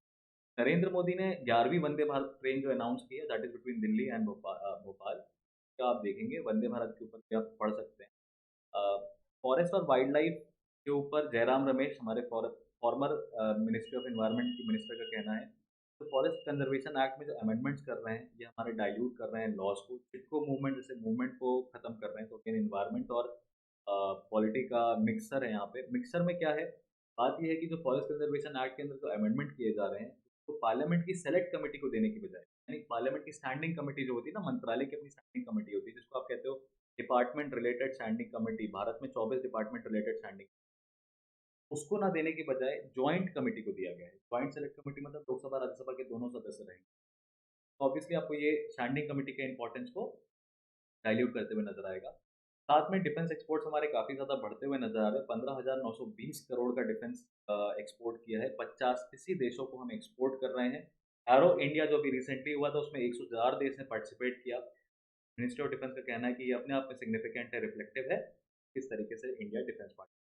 Speaker 1: नरेंद्र मोदी ने 11वीं वंदे भारत ट्रेन जो अनाउंस की है that is between Delhi and Bhopal का आप देखेंगे वंदे भारत के ऊपर भी आप पढ़ सकते हैं। फॉरेस्ट और वाइल्ड लाइफ के ऊपर जयराम रमेश हमारे फॉर्मर मिनिस्ट्री ऑफ एनवायरनमेंट की मिनिस्टर का कहना है तो फॉरेस्ट कंजर्वेशन एक्ट में जो अमेंडमेंट्स कर रहे हैं ये हमारे डाइल्यूट कर रहे हैं लॉज को चिटको मूवमेंट जैसे मूवमेंट को खत्म कर रहे हैं तो अगेन इन्वायरमेंट और पॉलिटी का मिक्सर है यहाँ पे मिक्सर में क्या है बात यह है कि जो फॉरेस्ट कंजर्वेशन एक्ट के अंदर जो अमेंडमेंट किए जा रहे हैं तो पार्लियामेंट की सेलेक्ट कमेटी को देने की बजाय यानी पार्लियामेंट की स्टैंडिंग कमेटी जो होती है ना मंत्रालय की अपनी स्टैंडिंग कमेटी होती है जिसको आप कहते हो department related standing committee Bharat में 24 डिपार्टमेंट रिलेटेड स्टैंडिंग उसको ना देने की बजाय जॉइंट कमेटी को दिया गया है जॉइंट सेलेक्ट कमेटी मतलब लोकसभा राज्यसभा के दोनों सदस्य रहेंगे तो ऑब्वियसली आपको ये स्टैंडिंग कमेटी के इंपॉर्टेंस को डाइल्यूट करते हुए नजर आएगा साथ में डिफेंस एक्सपोर्ट्स हमारे काफ़ी ज़्यादा बढ़ते हुए नजर आ रहे हैं 15,920 करोड़ का डिफेंस एक्सपोर्ट किया है 85 देशों को हम एक्सपोर्ट कर रहे हैं एरो इंडिया जो अभी रिसेंटली हुआ था उसमें 104 देश ने पार्टिसिपेट किया मिनिस्ट्री ऑफ डिफेंस का कहना है कि ये अपने आप में सिग्निफिकेंट है रिफ्लेक्टिव है किस तरीके से इंडिया डिफेंस पार्टनर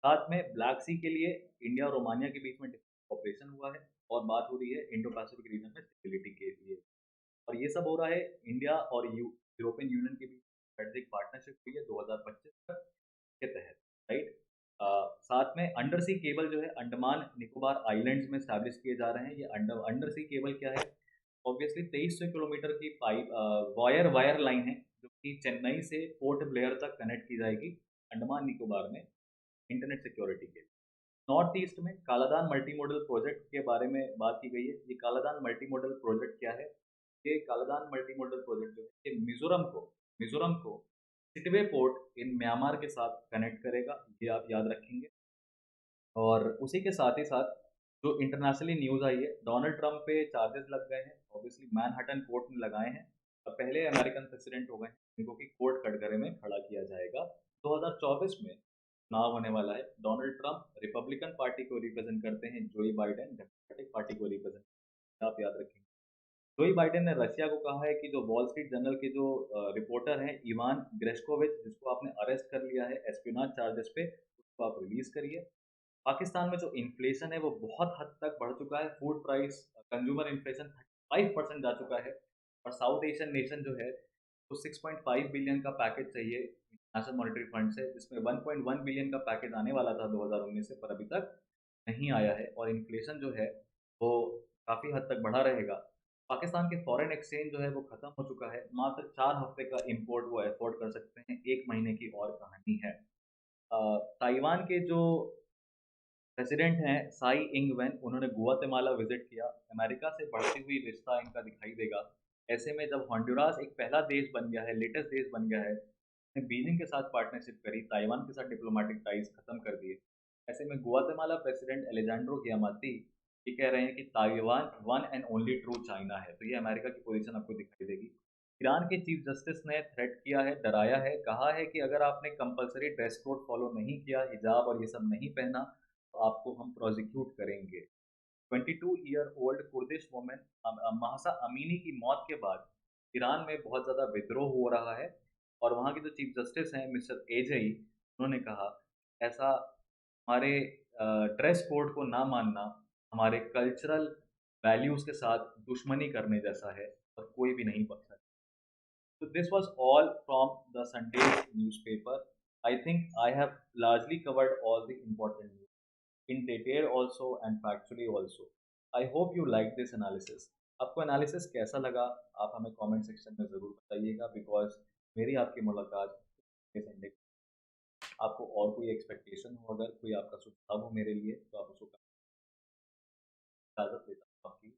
Speaker 1: साथ में ब्लैक सी के लिए इंडिया और रोमानिया के बीच में ऑपरेशन हुआ है और बात हो रही है इंडो पैसिफिक रीजन में स्टेबिलिटी के लिए और ये सब हो रहा है इंडिया और यूरोपियन यूनियन के बीच स्ट्रेटेजिक पार्टनरशिप हुई है 2025 तक के तहत राइट साथ में अंडर सी केबल जो है अंडमान निकोबार आइलैंड्स में स्टैब्लिश किए जा रहे हैं ये अंडर सी केबल क्या है ऑब्वियसली 2300 किलोमीटर की पाइप वायर वायर लाइन है जो कि चेन्नई से पोर्ट ब्लेयर तक कनेक्ट की जाएगी अंडमान निकोबार में इंटरनेट सिक्योरिटी के लिए नॉर्थ ईस्ट में कालादान मल्टी मॉडल प्रोजेक्ट के बारे में बात की गई है ये कालादान मल्टी मॉडल प्रोजेक्ट क्या है ये कालादान मल्टी मॉडल प्रोजेक्ट जो है ये मिजोरम को सिटवे पोर्ट इन म्यांमार के साथ कनेक्ट करेगा ये आप याद रखेंगे और उसी के साथ ही साथ जो इंटरनेशनली न्यूज़ आई है डोनाल्ड ट्रंप पे चार्जेस लग गए हैं ऑब्वियसली मैनहट्टन कोर्ट ने लगाए हैं और पहले अमेरिकन प्रेसिडेंट हो गए हैं जिनको कि कोर्ट कटघरे में खड़ा किया जाएगा 2024 में चुनाव होने वाला है डोनाल्ड ट्रंप रिपब्लिकन पार्टी को रिप्रेजेंट करते हैं जोई बाइडेन डेमोक्रेटिक पार्टी को रिप्रेजेंट आप याद रखेंगे जोई बाइडेन ने रशिया को कहा है कि जो वॉल स्ट्रीट जर्नल के जो रिपोर्टर हैं इवान ग्रेस्कोविच जिसको आपने अरेस्ट कर लिया है एस्पियोनाज चार्जेस पे उसको आप रिलीज करिए पाकिस्तान में जो इन्फ्लेशन है वो बहुत हद तक बढ़ चुका है फूड प्राइस कंज्यूमर इन्फ्लेशन 35% जा चुका है और साउथ एशियन नेशन जो है तो 6.5 बिलियन का पैकेज चाहिए नेशनल मॉनेटरी फंड से जिसमें 1.1 बिलियन का पैकेज आने वाला था 2019 से पर अभी तक नहीं आया है और इन्फ्लेशन जो है वो काफ़ी हद तक बढ़ा रहेगा पाकिस्तान के फॉरेन एक्सचेंज जो है वो ख़त्म हो चुका है मात्र 4 हफ्ते का इम्पोर्ट वो अफोर्ड कर सकते हैं 1 महीने की और कहानी है ताइवान के जो प्रेसिडेंट हैं साई इंग वेन उन्होंने गुआतेमाला विजिट किया अमेरिका से बढ़ती हुई रिश्ता इनका दिखाई देगा ऐसे में जब हॉन्डुरास एक पहला देश बन गया है लेटेस्ट देश बन गया है उसने बीजिंग के साथ पार्टनरशिप करी ताइवान के साथ डिप्लोमेटिक टाइज खत्म कर दिए ऐसे में गुआतेमाला प्रेसिडेंट एलेजांड्रो गियामाती ये कह रहे हैं कि Taiwan one and only true China है तो ये अमेरिका की पोजीशन आपको दिखाई देगी ईरान के चीफ जस्टिस ने थ्रेट किया है डराया है कहा है कि अगर आपने कंपलसरी ड्रेस कोड फॉलो नहीं किया हिजाब और ये सब नहीं पहना तो आपको हम प्रोसिक्यूट करेंगे 22 year old Kurdish women Mahsa Amini की मौत के बाद ईरान में बहुत ज़्यादा विद्रोह हो रहा है और वहाँ के जो चीफ जस्टिस हैं मिस्टर एजई उन्होंने कहा ऐसा हमारे ड्रेस कोड को ना मानना हमारे कल्चरल वैल्यूज़ के साथ दुश्मनी करने जैसा है और कोई भी नहीं बख्शा So this was all from the Sunday's newspaper. I think I have largely covered all the important news in detail also and factually also. I hope you like this analysis. आपको एनालिसिस कैसा लगा आप हमें comment section में ज़रूर बताइएगा because मेरी आपकी मुलाकात संडे आपको और कोई एक्सपेक्टेशन हो, अगर कोई आपका सुझाव हो मेरे लिए, तो आप उसको इजाज़त लेता हूँ आपकी।